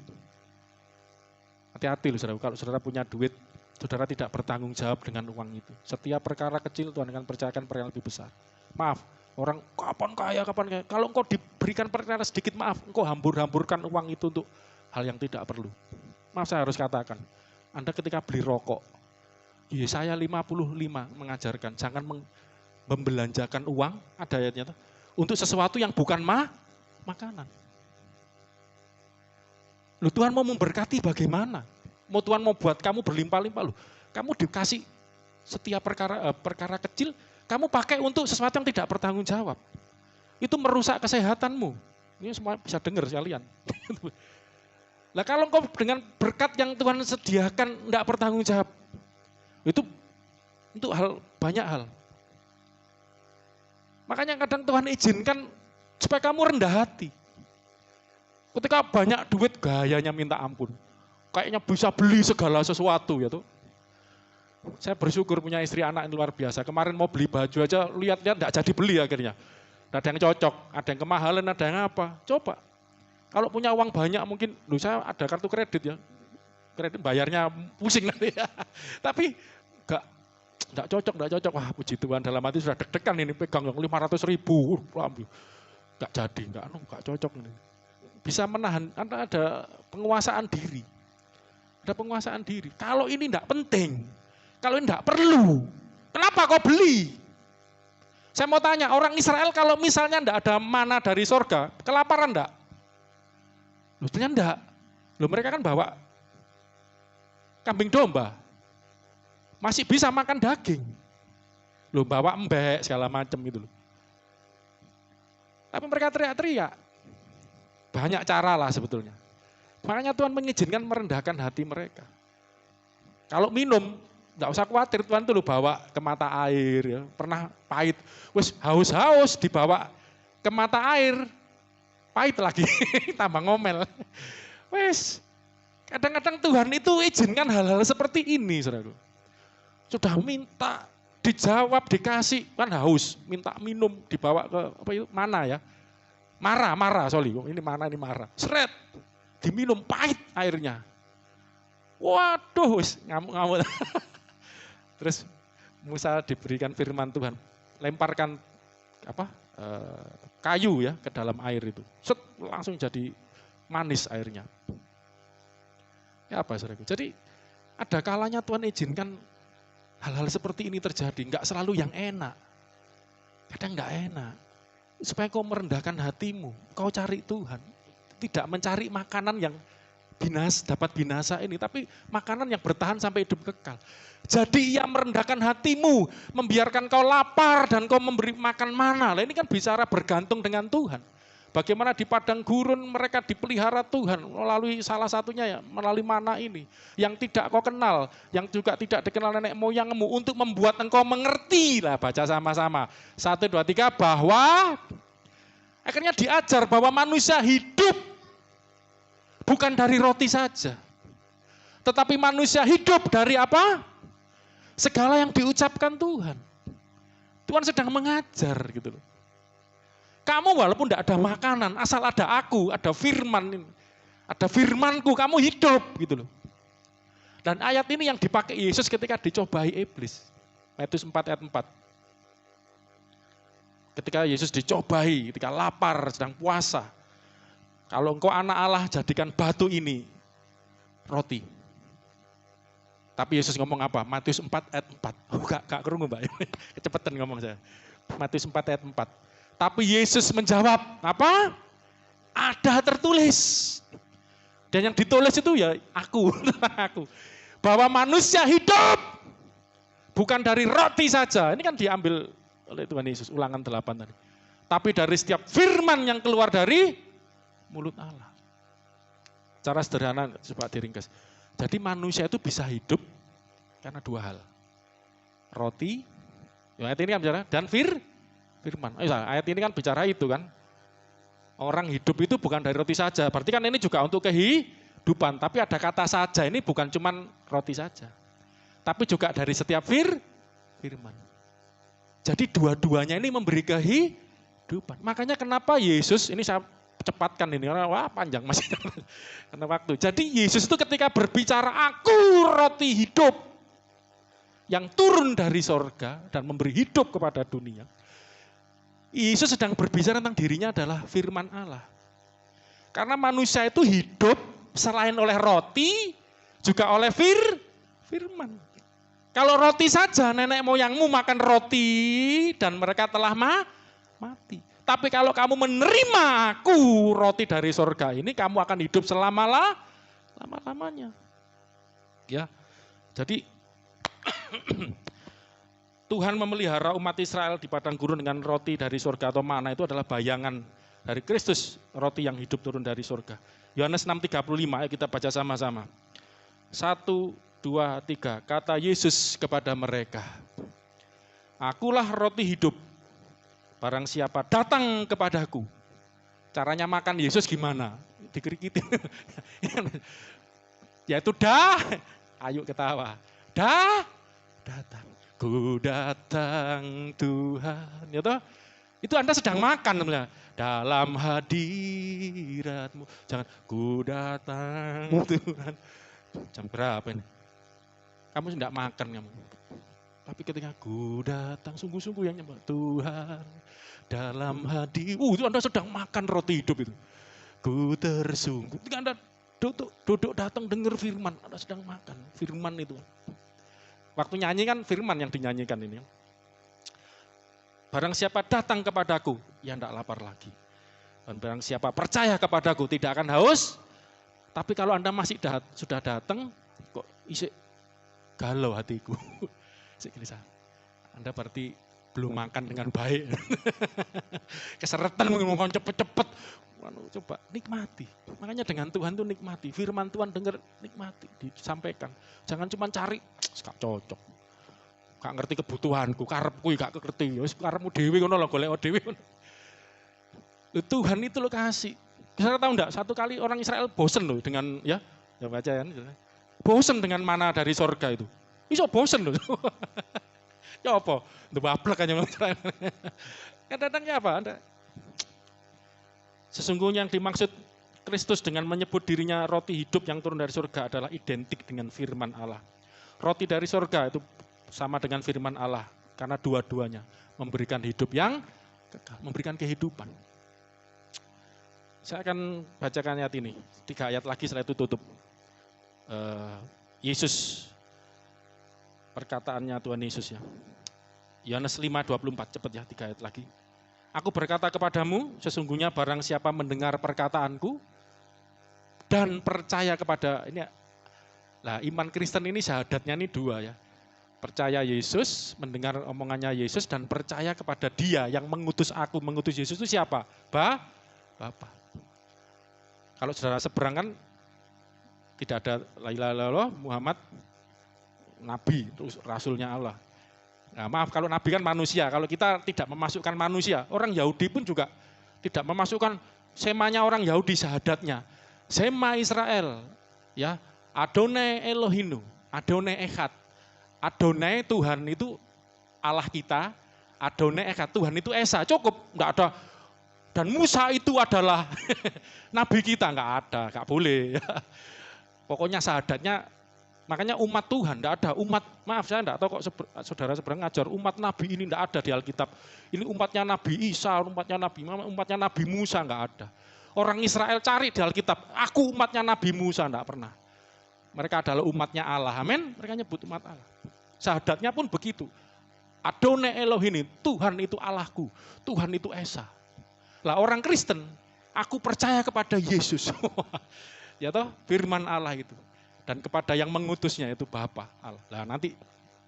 Hati-hati loh saudara, kalau saudara punya duit, saudara tidak bertanggung jawab dengan uang itu. Setiap perkara kecil Tuhan akan percayakan perkara yang lebih besar. Maaf, orang kapan kaya. Kalau engkau diberikan perkara sedikit, maaf, engkau hambur-hamburkan uang itu untuk hal yang tidak perlu. Maaf saya harus katakan, Anda ketika beli rokok, Yesaya 55 mengajarkan, jangan membelanjakan uang, ada ayatnya, untuk sesuatu yang bukan makanan. Loh, Tuhan mau memberkati bagaimana? Tuhan mau buat kamu berlimpah-limpah loh. Kamu dikasih setiap perkara kecil, kamu pakai untuk sesuatu yang tidak bertanggung jawab. Itu merusak kesehatanmu. Ini semua bisa dengar sekalian. Lah kalau engkau dengan berkat yang Tuhan sediakan tidak bertanggung jawab, itu untuk banyak hal. Makanya kadang Tuhan izinkan supaya kamu rendah hati. Ketika banyak duit gayanya minta ampun. Kayaknya bisa beli segala sesuatu ya tuh. Saya bersyukur punya istri anak yang luar biasa. Kemarin mau beli baju aja, lihat-lihat enggak jadi beli akhirnya. Ada yang cocok, ada yang kemahalan, ada yang apa. Coba. Kalau punya uang banyak mungkin, saya ada kartu kredit ya. Kredit bayarnya pusing nanti ya. Tapi enggak cocok. Wah puji Tuhan, dalam hati sudah deg-degan ini pegang yang 500.000. Enggak jadi, enggak cocok ini. Bisa menahan, karena ada penguasaan diri. Ada penguasaan diri. Kalau ini enggak penting, kalau ini enggak perlu, kenapa kau beli? Saya mau tanya, orang Israel kalau misalnya enggak ada mana dari sorga, kelaparan enggak? Loh ternyata enggak. Loh mereka kan bawa kambing domba. Masih bisa makan daging. Loh bawa embek segala macam gitu loh. Tapi mereka teriak-teriak. Banyak cara lah sebetulnya. Makanya Tuhan mengizinkan merendahkan hati mereka. Kalau minum, enggak usah khawatir, Tuhan tuh bawa ke mata air ya. Pernah pahit, wes haus-haus dibawa ke mata air, pahit lagi, tambah ngomel. Wes, kadang-kadang Tuhan itu izinkan hal-hal seperti ini, saudara. Sudah minta, dijawab, dikasih, kan haus, minta minum, dibawa ke apa itu, mana ya? Marah, ini marah. Seret, diminum, pahit airnya. Waduh, ngamuk-ngamuk. Terus Musa diberikan firman Tuhan, lemparkan kayu ya ke dalam air itu. Set, langsung jadi manis airnya. Ya apa saudaraku? Jadi ada kalanya Tuhan izinkan hal-hal seperti ini terjadi, enggak selalu yang enak. Kadang enggak enak. Supaya kau merendahkan hatimu, kau cari Tuhan. Tidak mencari makanan yang dapat binasa ini, tapi makanan yang bertahan sampai hidup kekal. Jadi ia merendahkan hatimu, membiarkan kau lapar dan kau memberi makan mana. Nah, ini kan bicara bergantung dengan Tuhan. Bagaimana di padang gurun mereka dipelihara Tuhan melalui salah satunya ya, melalui mana ini. Yang tidak kau kenal, yang juga tidak dikenal nenek moyangmu untuk membuat engkau mengerti. Lah baca sama-sama. 1, 2, 3 bahwa akhirnya diajar bahwa manusia hidup bukan dari roti saja. Tetapi manusia hidup dari apa? Segala yang diucapkan Tuhan. Tuhan sedang mengajar gitu loh. Kamu walaupun tidak ada makanan, asal ada aku, ada firman, ada firmanku, kamu hidup gitu loh. Dan ayat ini yang dipakai Yesus ketika dicobai iblis. Matius 4 ayat 4. Ketika Yesus dicobai, ketika lapar, sedang puasa. Kalau engkau anak Allah, jadikan batu ini roti. Tapi Yesus ngomong apa? Matius 4 ayat 4. Gak kerungu Mbak, kecepatan ngomong saya. Matius 4 ayat 4. Tapi Yesus menjawab, apa? Ada tertulis. Dan yang ditulis itu ya aku. Bahwa manusia hidup bukan dari roti saja. Ini kan diambil oleh Tuhan Yesus, Ulangan 8 tadi. Tapi dari setiap firman yang keluar dari mulut Allah. Cara sederhana, coba diringkas. Jadi manusia itu bisa hidup karena 2 hal. Roti, ayat ini kan bicara, dan firman. Ayat ini kan bicara itu kan. Orang hidup itu bukan dari roti saja. Berarti kan ini juga untuk kehidupan. Tapi ada kata saja, ini bukan cuma roti saja. Tapi juga dari setiap firman. Jadi dua-duanya ini memberi kehidupan. Makanya kenapa Yesus, ini saya cepatkan ini, wah panjang masih karena waktu. Jadi Yesus itu ketika berbicara, aku roti hidup yang turun dari sorga dan memberi hidup kepada dunia. Yesus sedang berbicara tentang dirinya adalah firman Allah. Karena manusia itu hidup selain oleh roti, juga oleh firman. Kalau roti saja, nenek moyangmu makan roti dan mereka telah mati. Tapi kalau kamu menerima aku, roti dari sorga ini, kamu akan hidup selama-lamanya. Ya, jadi Tuhan memelihara umat Israel di padang gurun dengan roti dari sorga atau mana itu adalah bayangan dari Kristus, roti yang hidup turun dari sorga. Yohanes 6:35, ayo kita baca sama-sama. 1, 2, 3, kata Yesus kepada mereka, akulah roti hidup, barang siapa datang kepadaku. Caranya makan Yesus gimana? Dikrikitin. Yaitu ayo ketawa, datang. Ku datang Tuhan, ya toh? Itu Anda sedang makan sebenarnya. Dalam hadiratmu, jangan ku datang Tuhan. Jam berapa ini? Kamu tidak makan kamu. Tapi ketika ku datang, sungguh-sungguh yang nyembah Tuhan. Dalam itu Anda sedang makan roti hidup itu. Ku tersungguh. Ketika Anda duduk datang dengar firman, Anda sedang makan firman itu. Waktu nyanyi kan firman yang dinyanyikan ini. Barang siapa datang kepadaku, ya tidak lapar lagi. Dan barang siapa percaya kepadaku, tidak akan haus. Tapi kalau Anda masih sudah datang, kok isi galau hatiku. Anda berarti belum makan dengan baik. Keseretan ngomong cepet-cepet. Coba nikmati. Makanya dengan Tuhan tuh nikmati. Firman Tuhan dengar, nikmati, disampaikan. Jangan cuma cari, gak cocok. Gak ngerti kebutuhanku, karepku gak ngerti. Wis karepmu dhewe ngono lho, golek dhewe. Tuhan itu lo kasih. Saudara tahu enggak, satu kali orang Israel bosen loh dengan ya baca ya. Bosen dengan mana dari sorga itu. Bisa bosen loh. Ya apa? Ndebablek aja Israel. Kadang-kadangnya apa? Anda sesungguhnya yang dimaksud Kristus dengan menyebut dirinya roti hidup yang turun dari surga adalah identik dengan firman Allah. Roti dari surga itu sama dengan firman Allah. Karena dua-duanya memberikan hidup yang kekal, memberikan kehidupan. Saya akan bacakan ayat ini. 3 ayat lagi setelah itu tutup. Yesus, perkataannya Tuhan Yesus ya. Yohanes 5:24, cepat ya, 3 ayat lagi. Aku berkata kepadamu, sesungguhnya barang siapa mendengar perkataanku dan percaya kepada, ini, lah iman Kristen ini syahadatnya ini 2 ya. Percaya Yesus, mendengar omongannya Yesus, dan percaya kepada Dia yang mengutus aku. Mengutus Yesus itu siapa? Bapa. Kalau saudara seberang kan tidak ada la ilaha illallah, Muhammad Nabi, terus Rasulnya Allah. Nah, maaf kalau Nabi kan manusia, kalau kita tidak memasukkan manusia, orang Yahudi pun juga tidak memasukkan semanya orang Yahudi syahadatnya. Sema Israel, ya, Adonai Elohinu, Adonai Echad. Adonai Tuhan itu Allah kita, Adonai Echad Tuhan itu Esa, cukup, enggak ada. Dan Musa itu adalah Nabi kita, enggak ada, enggak boleh. Pokoknya syahadatnya, makanya umat Tuhan, enggak ada umat, maaf saya enggak tahu kok saudara seberang ngajar, umat Nabi ini enggak ada di Alkitab. Ini umatnya Nabi Isa, umatnya Nabi Musa, enggak ada. Orang Israel cari di Alkitab, aku umatnya Nabi Musa, enggak pernah. Mereka adalah umatnya Allah, amin, mereka nyebut umat Allah. Syahadatnya pun begitu. Adonai Elohim, Tuhan itu Allahku, Tuhan itu Esa. Lah orang Kristen, aku percaya kepada Yesus. Ya toh, firman Allah itu. Dan kepada yang mengutusnya itu Bapa Allah. Lah nanti,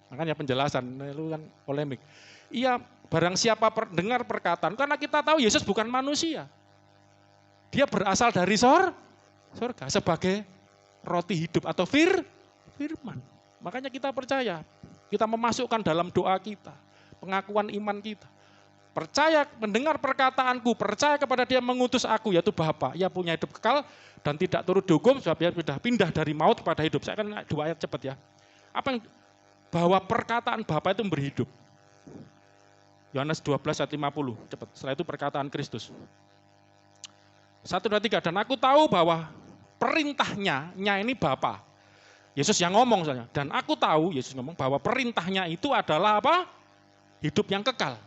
makanya penjelasan, itu kan polemik. Iya, barang siapa dengar perkataan, karena kita tahu Yesus bukan manusia. Dia berasal dari surga sebagai roti hidup atau firman. Makanya kita percaya, kita memasukkan dalam doa kita, pengakuan iman kita. Percaya, mendengar perkataanku, percaya kepada Dia mengutus aku, yaitu Bapa. Ia punya hidup kekal dan tidak turut dihukum sebab Ia sudah pindah dari maut kepada hidup. Saya akan 2 ayat cepat ya. Apa yang bahwa perkataan Bapa itu memberi hidup. Yohanes 12 ayat 50, cepat. Setelah itu perkataan Kristus. 1, 2, 3, dan aku tahu bahwa perintahnya ini Bapa. Yesus yang ngomong soalnya. Dan aku tahu, Yesus ngomong bahwa perintahnya itu adalah apa? Hidup yang kekal.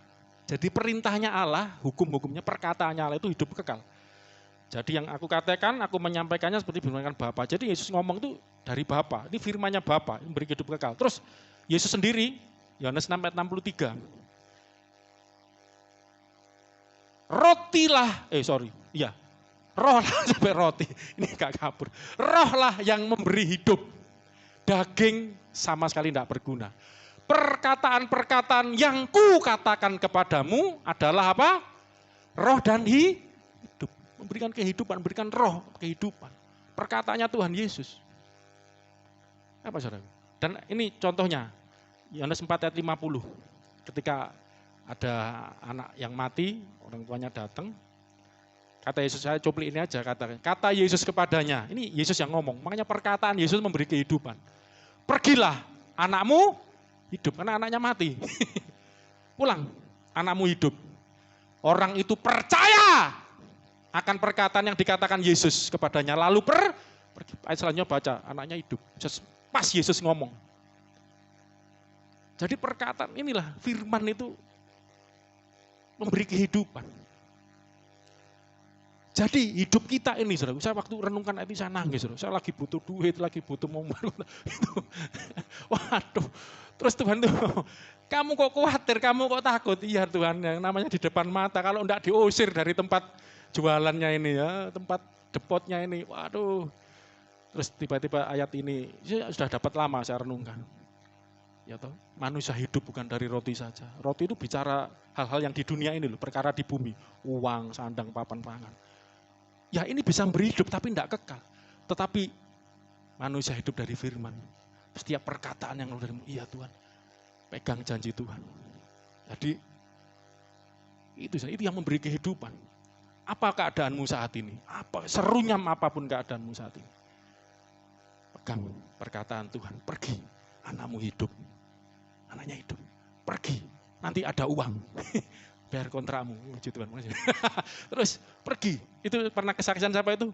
Jadi perintahnya Allah, hukum-hukumnya, perkataannya Allah itu hidup kekal. Jadi yang aku katakan, aku menyampaikannya seperti firman Bapa. Jadi Yesus ngomong itu dari Bapa. Ini firmannya Bapa, yang memberi hidup kekal. Terus Yesus sendiri, Yohanes 6 ayat 63. Roh lah sampai roti, ini gak kabur. Roh lah yang memberi hidup. Daging sama sekali tidak berguna. Perkataan-perkataan yang ku katakan kepadamu adalah apa? Roh dan hidup. Memberikan kehidupan, memberikan roh, kehidupan. Perkataannya Tuhan Yesus. Apa saudara? Dan ini contohnya, Yohanes 4 ayat 50. Ketika ada anak yang mati, orang tuanya datang, kata Yesus, saya cuplik ini aja, kata Yesus kepadanya, ini Yesus yang ngomong, makanya perkataan Yesus memberi kehidupan. Pergilah, anakmu hidup, karena anaknya mati. Pulang, anakmu hidup. Orang itu percaya akan perkataan yang dikatakan Yesus kepadanya, lalu pergi. Ayat selanjutnya baca, anaknya hidup. Pas Yesus ngomong. Jadi perkataan inilah, firman itu memberi kehidupan. Jadi hidup kita ini, saudara, saya waktu renungkan itu saya nangis, saudara. Saya lagi butuh duit, lagi butuh mobil. Waduh, terus Tuhan tuh, kamu kok khawatir, kamu kok takut? Iya Tuhan, yang namanya di depan mata, kalau enggak diusir dari tempat jualannya ini ya, tempat depotnya ini, waduh. Terus tiba-tiba ayat ini, saya sudah dapat lama saya renungkan. Ya toh, manusia hidup bukan dari roti saja. Roti itu bicara hal-hal yang di dunia ini loh, perkara di bumi, uang, sandang, papan pangan. Ya ini bisa memberi hidup tapi tidak kekal. Tetapi manusia hidup dari firman. Setiap perkataan yang dari iya Tuhan. Pegang janji Tuhan. Jadi itu yang memberi kehidupan. Apa keadaanmu saat ini? Apa serunya apapun keadaanmu saat ini? Pegang perkataan Tuhan. Pergi, anakmu hidup. Anaknya hidup. Pergi, nanti ada uang. Bayar kontrakmu, puji Tuhan. Terus pergi, itu pernah kesaksian siapa itu?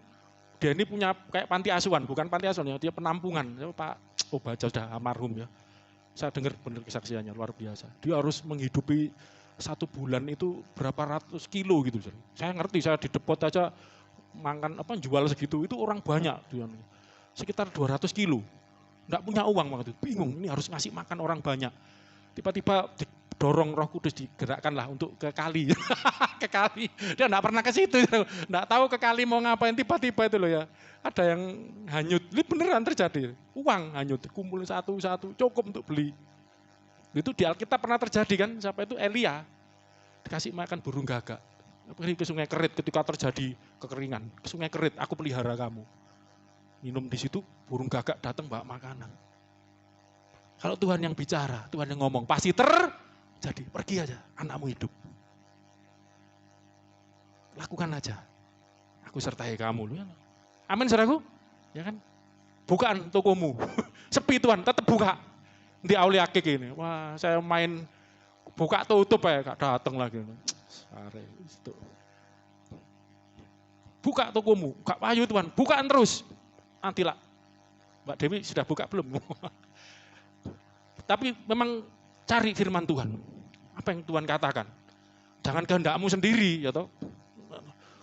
Dia ini punya kayak panti asuhan, bukan panti asuhan ya, dia penampungan. Pak Obaja sudah almarhum ya. Saya dengar benar kesaksiannya, luar biasa. Dia harus menghidupi 1 bulan itu berapa ratus kilo gitu. Saya ngerti, saya di depot aja makan jual segitu, itu orang banyak. Sekitar 200 kilo. Enggak punya uang waktu itu, bingung, ini harus ngasih makan orang banyak. Tiba-tiba dorong Roh Kudus digerakkan lah untuk ke kali. Ke kali. Dia enggak pernah ke situ. Enggak tahu ke kali mau ngapain, tiba-tiba itu loh ya. Ada yang hanyut. Ini beneran terjadi. Uang hanyut, kumpul satu-satu, cukup untuk beli. Itu di Alkitab pernah terjadi kan, siapa itu Elia. Dikasih makan burung gagak. Pergi ke Sungai Kerit ketika terjadi kekeringan. Ke Sungai Kerit, aku pelihara kamu. Minum di situ, burung gagak datang bawa makanan. Kalau Tuhan yang bicara, Tuhan yang ngomong, pasti terjadi. Pergi aja, anakmu hidup. Lakukan aja. Aku sertai kamu. Amin, saudaraku? Ya kan? Bukaan tokomu. Sepi Tuhan, tetap buka. Di Aulia Akik ini. Wah, saya main buka tutup ya, gak datang lagi. Buka tokomu, gak payu Tuhan, bukaan terus. Nanti lah. Mbak Dewi sudah buka belum? Tapi memang cari firman Tuhan. Apa yang Tuhan katakan? Jangan kehendakmu sendiri, ya toh.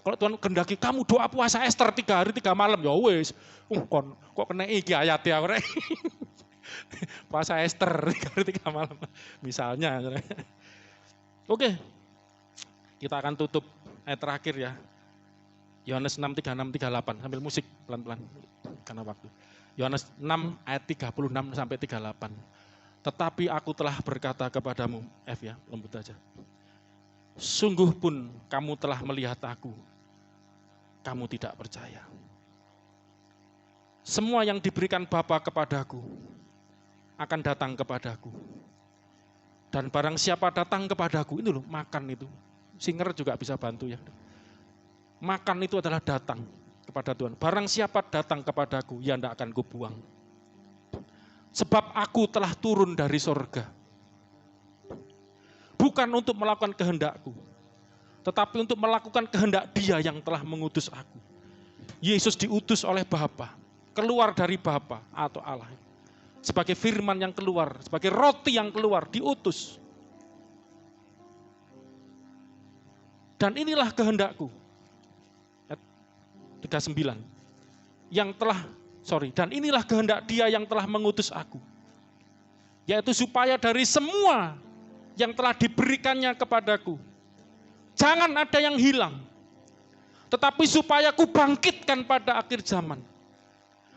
Kalau Tuhan kehendaki kamu doa puasa Ester 3 hari 3 malam, ya wes. Kok kena iki ayat ya orang. Puasa Ester 3 hari 3 malam. Misalnya. Oke. Kita akan tutup ayat terakhir ya. Yohanes 6, 36, 38. Sambil musik pelan-pelan. Karena waktu. Yohanes 6 ayat 36 sampai 38. Tetapi aku telah berkata kepadamu, F ya, lembut aja. Sungguh pun kamu telah melihat aku, kamu tidak percaya. Semua yang diberikan Bapa kepadaku akan datang kepadaku. Dan barang siapa datang kepadaku, itu loh, makan itu. Singer juga bisa bantu ya. Makan itu adalah datang kepada Tuhan. Barang siapa datang kepadaku, ya tidak akan kubuang. Sebab aku telah turun dari sorga. Bukan untuk melakukan kehendakku, tetapi untuk melakukan kehendak Dia yang telah mengutus aku. Yesus diutus oleh Bapa, keluar dari Bapa atau Allah. Sebagai firman yang keluar, sebagai roti yang keluar, diutus. Dan inilah kehendakku. 39. Dan inilah kehendak Dia yang telah mengutus aku. Yaitu supaya dari semua yang telah diberikannya kepadaku, jangan ada yang hilang. Tetapi supaya ku bangkitkan pada akhir zaman.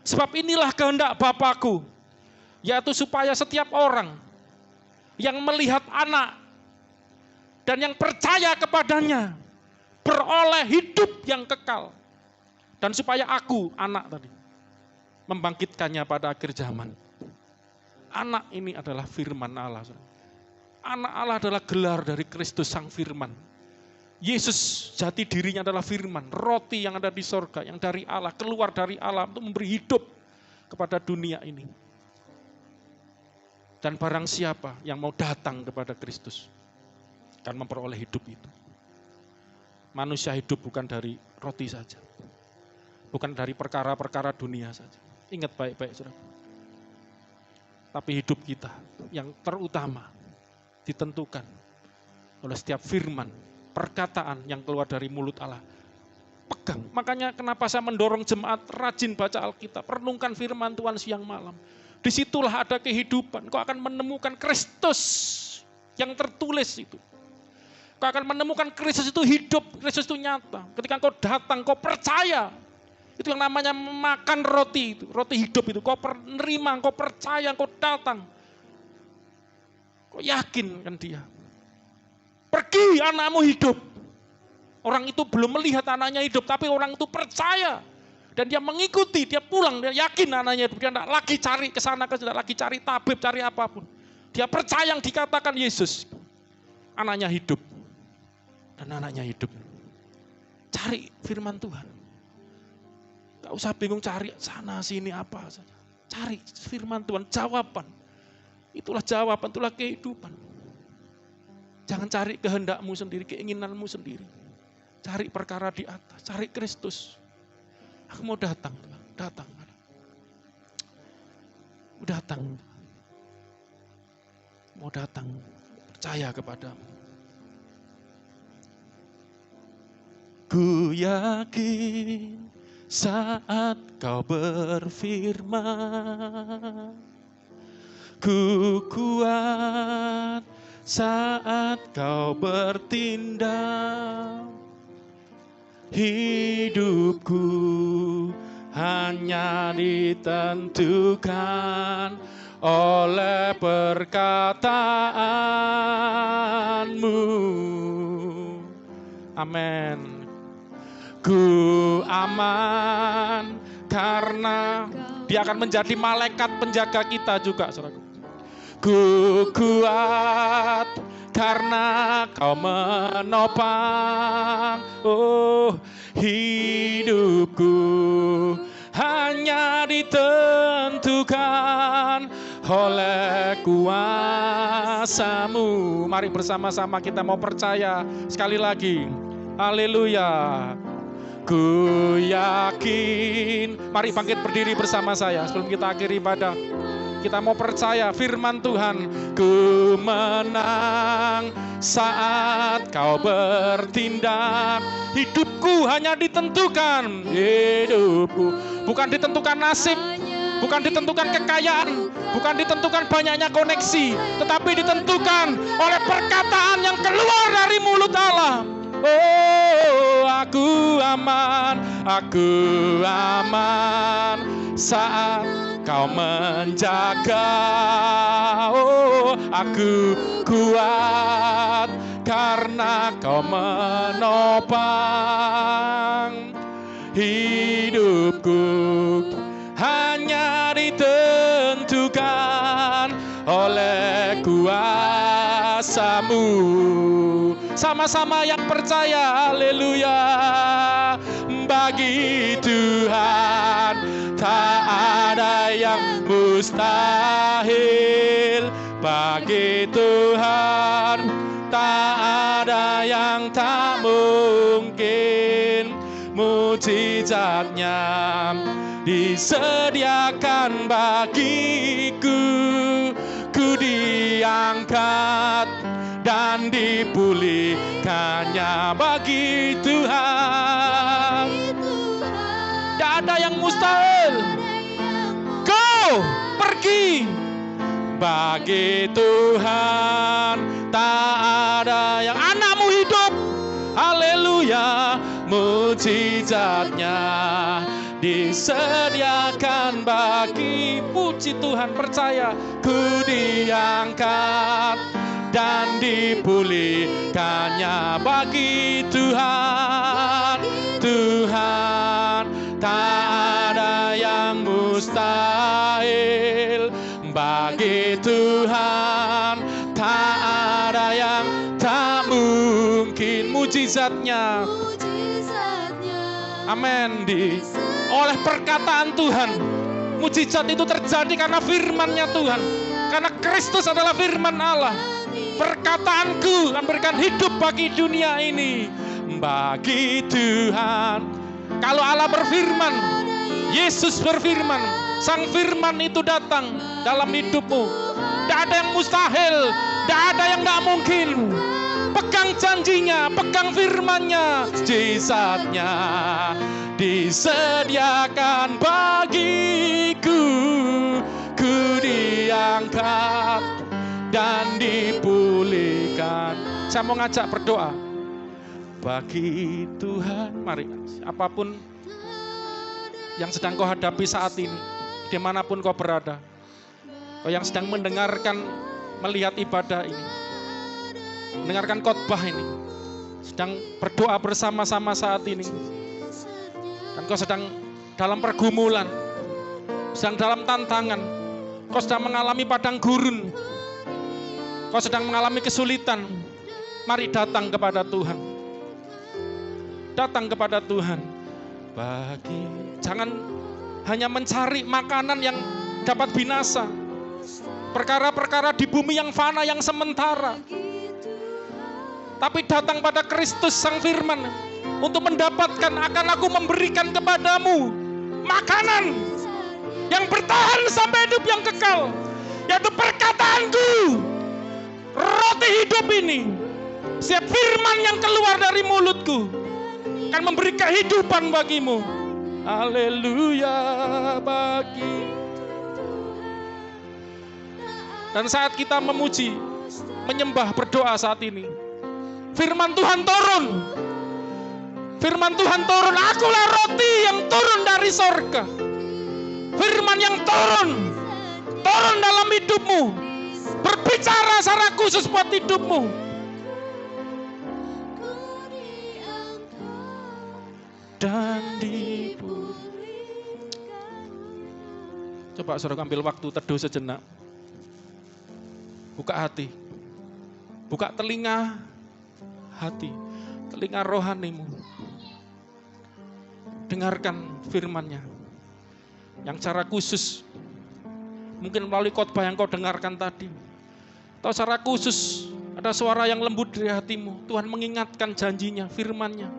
Sebab inilah kehendak Bapakku, yaitu supaya setiap orang yang melihat anak dan yang percaya kepadanya beroleh hidup yang kekal. Dan supaya aku, anak tadi, membangkitkannya pada akhir zaman. Anak ini adalah firman Allah. Anak Allah adalah gelar dari Kristus Sang Firman. Yesus jati dirinya adalah firman, roti yang ada di sorga, yang dari Allah, keluar dari Allah untuk memberi hidup kepada dunia ini. Dan barang siapa yang mau datang kepada Kristus, akan memperoleh hidup itu. Manusia hidup bukan dari roti saja. Bukan dari perkara-perkara dunia saja. Ingat baik-baik, saudara. Tapi hidup kita yang terutama ditentukan oleh setiap firman, perkataan yang keluar dari mulut Allah. Pegang. Makanya kenapa saya mendorong jemaat rajin baca Alkitab, renungkan firman Tuhan siang malam. Disitulah ada kehidupan. Kau akan menemukan Kristus yang tertulis itu. Kau akan menemukan Kristus itu hidup, Kristus itu nyata. Ketika kau datang, kau percaya. Itu yang namanya makan roti itu, roti hidup itu. Kau menerima, kau percaya, kau datang. Kau yakin kan Dia. Pergi, anakmu hidup. Orang itu belum melihat anaknya hidup, tapi orang itu percaya. Dan dia mengikuti, dia pulang, dia yakin anaknya hidup. Dia tidak lagi cari kesana, tidak lagi cari tabib, cari apapun. Dia percaya yang dikatakan Yesus. Anaknya hidup. Dan anaknya hidup. Cari firman Tuhan. Gak usah bingung cari sana sini apa saja. Cari firman Tuhan, jawaban. Itulah jawaban, itulah kehidupan. Jangan cari kehendakmu sendiri, keinginanmu sendiri. Cari perkara di atas, cari Kristus. Aku mau datang, datang. Datang. Mau datang, percaya kepadamu. Ku yakin saat kau berfirman, ku kuat saat kau bertindak. Hidupku hanya ditentukan oleh perkataanmu. Amin. Ku aman karena Dia akan menjadi malaikat penjaga kita juga, saudaraku. Ku kuat karena Kau menopang. Oh, hidupku hanya ditentukan oleh kuasa-Mu. Mari bersama-sama kita mau percaya sekali lagi. Haleluya. Ku yakin. Mari bangkit berdiri bersama saya sebelum kita akhiri ibadah. Kita mau percaya firman Tuhan. Ku menang saat Kau bertindak. Hidupku hanya ditentukan. Hidupku bukan ditentukan nasib, bukan ditentukan kekayaan, bukan ditentukan banyaknya koneksi, tetapi ditentukan oleh perkataan yang keluar dari mulut Allah. Oh, aku aman saat Kau menjaga. Oh, aku kuat karena Kau menopang. Hidupku hanya ditentukan oleh kuasa-Mu. Sama-sama yang percaya, haleluya. Bagi Tuhan tak ada yang mustahil. Bagi Tuhan tak ada yang tak mungkin. Mujizatnya disediakan bagiku. Ku diangkat dan dipulihkannya bagi Tuhan. Tak ada yang mustahil. Go, pergi. Bagi Tuhan tak ada yang. Anakmu hidup. Haleluya. Mujizatnya disediakan bagi. Puji Tuhan, percaya. Ku diangkat dan dipulihkannya bagi Tuhan. Tuhan tak ada yang mustahil. Bagi Tuhan tak ada yang tak mungkin. Mujizatnya, amin, oleh perkataan Tuhan. Mujizat itu terjadi karena firman-Nya Tuhan. Karena Kristus adalah firman Allah. Perkataanku akan berikan hidup bagi dunia ini. Bagi Tuhan. Kalau Allah berfirman, Yesus berfirman, Sang Firman itu datang dalam hidupmu. Tidak ada yang mustahil, tidak ada yang tidak mungkin. Pegang janjinya, pegang firman-Nya. Mujizatnya disediakan bagiku. Ku diangkat dan dipulihkan. Saya mau ngajak berdoa. Bagi Tuhan, mari, apapun yang sedang kau hadapi saat ini, dimanapun kau berada, kau yang sedang mendengarkan, melihat ibadah ini, mendengarkan khotbah ini, sedang berdoa bersama-sama saat ini, dan kau sedang dalam pergumulan, sedang dalam tantangan, kau sedang mengalami padang gurun, kau sedang mengalami kesulitan, mari datang kepada Tuhan. Datang kepada Tuhan. Jangan hanya mencari makanan yang dapat binasa, perkara-perkara di bumi yang fana, yang sementara, tapi datang pada Kristus Sang Firman untuk mendapatkan. Akan aku memberikan kepadamu makanan yang bertahan sampai hidup yang kekal, yaitu perkataanku, roti hidup ini. Setiap firman yang keluar dari mulutku akan memberi kehidupan bagimu. Haleluya. Bagi. Dan saat kita memuji, menyembah, berdoa saat ini. Firman Tuhan turun. Firman Tuhan turun. Akulah roti yang turun dari sorga. Firman yang turun dalam hidupmu. Berbicara secara khusus buat hidupmu. Dan coba saudara ambil waktu teduh sejenak. Buka hati. Buka telinga hati. Telinga rohanimu. Dengarkan firman-Nya. Yang secara khusus. Mungkin melalui khotbah yang kau dengarkan tadi. Atau secara khusus ada suara yang lembut dari hatimu. Tuhan mengingatkan janjinya, firman-Nya.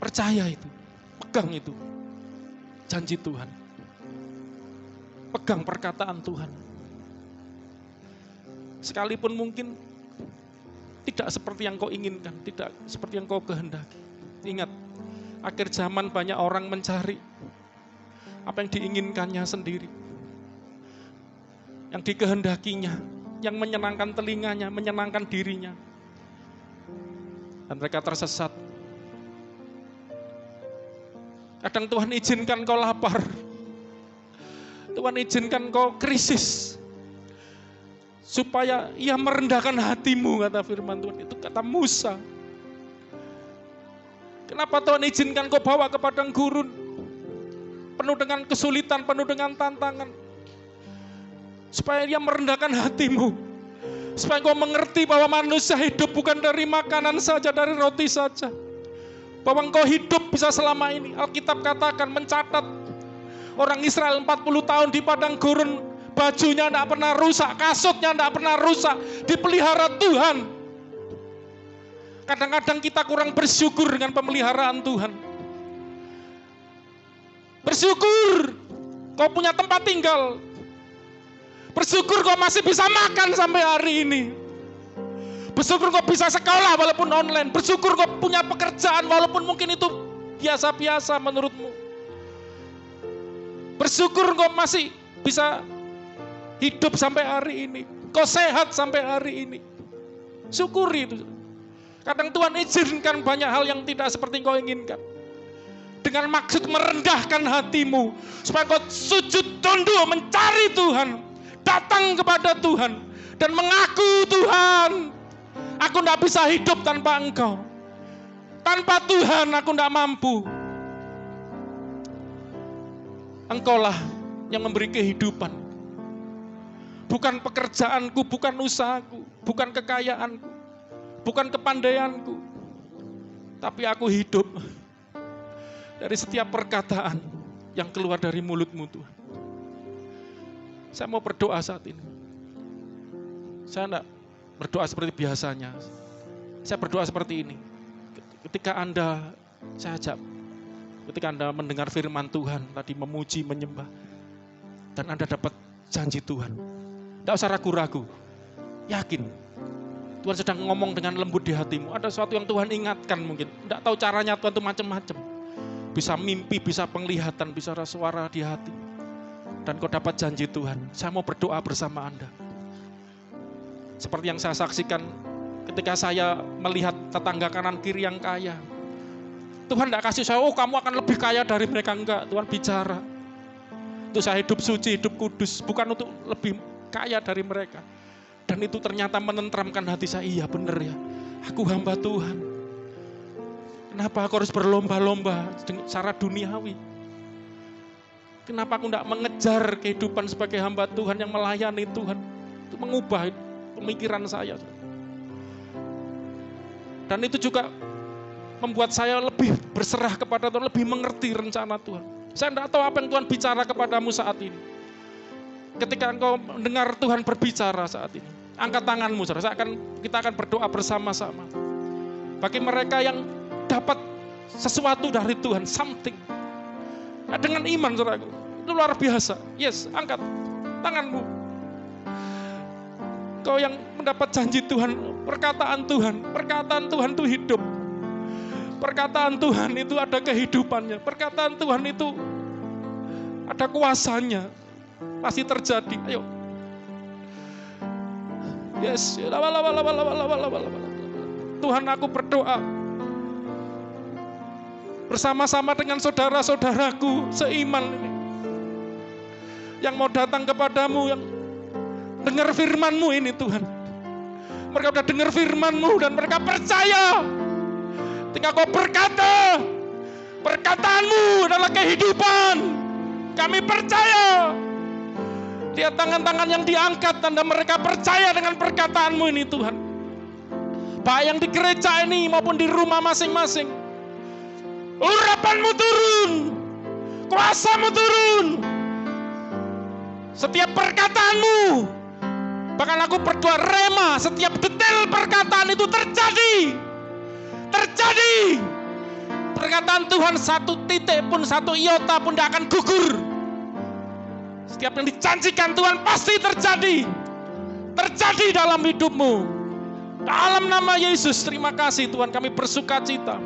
Percaya itu. Pegang itu. Janji Tuhan. Pegang perkataan Tuhan. Sekalipun mungkin tidak seperti yang kau inginkan, tidak seperti yang kau kehendaki. Ingat, akhir zaman banyak orang mencari apa yang diinginkannya sendiri. Yang dikehendakinya, yang menyenangkan telinganya, menyenangkan dirinya. Dan mereka tersesat. Kadang Tuhan izinkan kau lapar. Tuhan izinkan kau krisis. Supaya ia merendahkan hatimu, kata firman Tuhan. Itu kata Musa. Kenapa Tuhan izinkan kau bawa ke padang gurun? Penuh dengan kesulitan, penuh dengan tantangan. Supaya ia merendahkan hatimu. Supaya kau mengerti bahwa manusia hidup bukan dari makanan saja, dari roti saja. Bahwa engkau hidup bisa selama ini. Alkitab katakan, mencatat orang Israel 40 tahun di padang gurun, bajunya tidak pernah rusak, kasutnya tidak pernah rusak, dipelihara Tuhan. Kadang-kadang kita kurang bersyukur dengan pemeliharaan Tuhan. Bersyukur kau punya tempat tinggal. Bersyukur kau masih bisa makan sampai hari ini. Bersyukur kau bisa sekolah walaupun online. Bersyukur kau punya pekerjaan walaupun mungkin itu biasa-biasa menurutmu. Bersyukur kau masih bisa hidup sampai hari ini. Kau sehat sampai hari ini. Syukuri itu. Kadang Tuhan izinkan banyak hal yang tidak seperti kau inginkan. Dengan maksud merendahkan hatimu. Supaya kau sujud tunduk mencari Tuhan. Datang kepada Tuhan. Dan mengaku, Tuhan, aku tidak bisa hidup tanpa Engkau. Tanpa Tuhan aku tidak mampu. Engkaulah yang memberi kehidupan. Bukan pekerjaanku, bukan usahaku, bukan kekayaanku, bukan kepandaianku. Tapi aku hidup dari setiap perkataan yang keluar dari mulutmu, Tuhan. Saya mau berdoa saat ini. Saya tidak berdoa seperti biasanya. Saya berdoa seperti ini. Ketika Anda, saya ajak, ketika Anda mendengar firman Tuhan, tadi memuji, menyembah, dan Anda dapat janji Tuhan. Tidak usah ragu-ragu. Yakin. Tuhan sedang ngomong dengan lembut di hatimu. Ada sesuatu yang Tuhan ingatkan mungkin. Tidak tahu caranya Tuhan itu macam-macam. Bisa mimpi, bisa penglihatan, bisa suara di hati. Dan kau dapat janji Tuhan. Saya mau berdoa bersama Anda. Seperti yang saya saksikan ketika saya melihat tetangga kanan kiri yang kaya. Tuhan tidak kasih saya, oh kamu akan lebih kaya dari mereka. Enggak, Tuhan bicara. Itu saya hidup suci, hidup kudus. Bukan untuk lebih kaya dari mereka. Dan itu ternyata menenteramkan hati saya. Iya benar ya, aku hamba Tuhan. Kenapa aku harus berlomba-lomba secara duniawi? Kenapa aku tidak mengejar kehidupan sebagai hamba Tuhan yang melayani Tuhan? Itu mengubah pemikiran saya. Dan itu juga membuat saya lebih berserah kepada Tuhan, lebih mengerti rencana Tuhan. Saya tidak tahu apa yang Tuhan bicara kepadamu saat ini. Ketika engkau mendengar Tuhan berbicara saat ini, angkat tanganmu, saudara. Kita akan berdoa bersama-sama. Bagi mereka yang dapat sesuatu dari Tuhan, something. Nah, dengan iman, saudara, itu luar biasa. Yes, angkat tanganmu. Kau yang mendapat janji Tuhan, perkataan Tuhan itu hidup. Perkataan Tuhan itu ada kehidupannya. Perkataan Tuhan itu ada kuasanya. Pasti terjadi. Ayo, Yes. Tuhan, aku berdoa bersama-sama dengan saudara-saudaraku seiman ini, yang mau datang kepadamu, yang dengar firman-Mu ini Tuhan. Mereka udah dengar firman-Mu dan mereka percaya. Ketika Kau berkata, perkataan-Mu adalah kehidupan. Kami percaya. Lihat tangan-tangan yang diangkat, tanda mereka percaya dengan perkataan-Mu ini Tuhan. Baik yang di gereja ini maupun di rumah masing-masing. Urapan-Mu turun, kuasa-Mu turun. Setiap perkataan-Mu, bahkan aku berdoa rema, setiap detail perkataan itu terjadi. Perkataan Tuhan satu titik pun, satu iota pun tidak akan gugur. Setiap yang dijanjikan Tuhan pasti terjadi dalam hidupmu. Dalam nama Yesus, terima kasih Tuhan, kami bersuka cita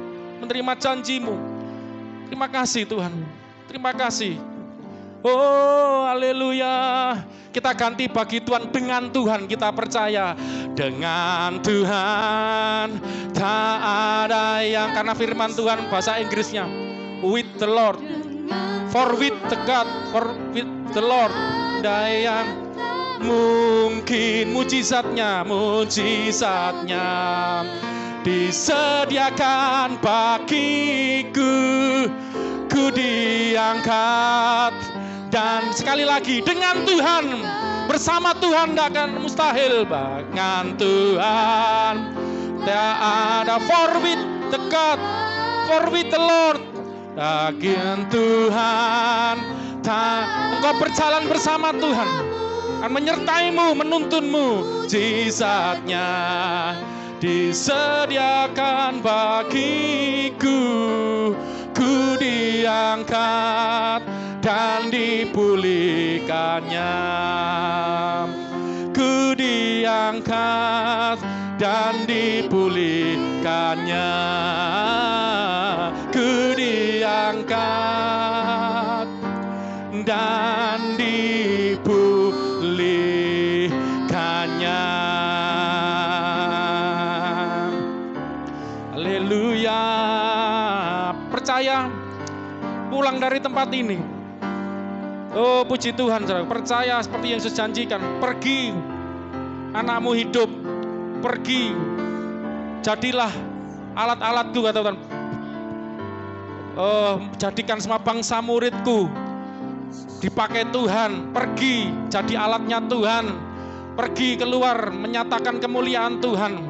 menerima janji-Mu. Terima kasih Tuhan, terima kasih. Oh, haleluya. Kita ganti bagi Tuhan, dengan Tuhan kita percaya. Dengan Tuhan tak ada yang, karena firman Tuhan bahasa Inggrisnya with the Lord, for with the God, for with the Lord ada yang mungkin. Mujizatnya disediakan bagiku, ku diangkat. Dan sekali lagi, dengan Tuhan, bersama Tuhan tidak akan mustahil. Dengan Tuhan tak ada, for with the God, for with the Lord. Dengan Tuhan engkau berjalan bersama Tuhan, akan menyertaimu, menuntunmu. Mujizatnya disediakan bagiku, ku diangkat dan dipulihkannya. Ku diangkat dan dipulihkannya. Ku diangkat dan dipulihkannya. Haleluya. Percaya, pulang dari tempat ini. Oh, puji Tuhan, saudara. Percaya seperti yang Yesus janjikan. Pergi, anakmu hidup. Pergi, jadilah alat-alatku, kata Tuhan. Oh, jadikan semua bangsa muridku. Dipakai Tuhan. Pergi, jadi alatnya Tuhan. Pergi keluar, menyatakan kemuliaan Tuhan.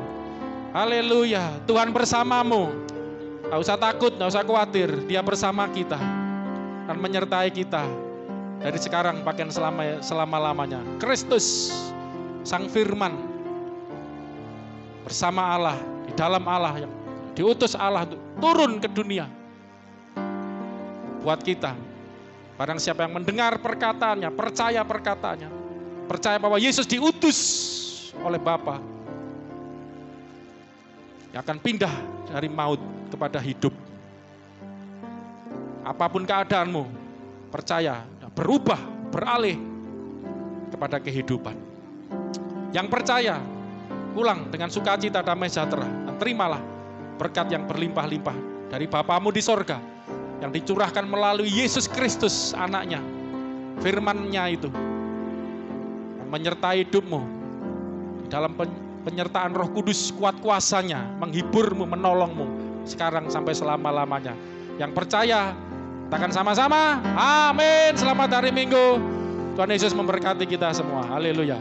Haleluya. Tuhan bersamamu. Gak usah takut, gak usah khawatir. Dia bersama kita dan menyertai kita dari sekarang bahkan selama-lamanya. Kristus, Sang Firman, bersama Allah, di dalam Allah, yang diutus Allah untuk turun ke dunia buat kita. Barang siapa yang mendengar perkataannya, percaya perkataannya, percaya bahwa Yesus diutus oleh Bapa, yang akan pindah dari maut kepada hidup. Apapun keadaanmu, percaya, berubah, beralih kepada kehidupan. Yang percaya, pulang dengan sukacita, damai sejahtera, dan terimalah berkat yang berlimpah-limpah dari Bapamu di sorga, yang dicurahkan melalui Yesus Kristus, anaknya, firman-Nya itu, yang menyertai hidupmu, di dalam penyertaan Roh Kudus, kuat kuasanya, menghiburmu, menolongmu, sekarang sampai selama-lamanya. Yang percaya, katakan sama-sama, amin. Selamat hari Minggu. Tuhan Yesus memberkati kita semua. Haleluya.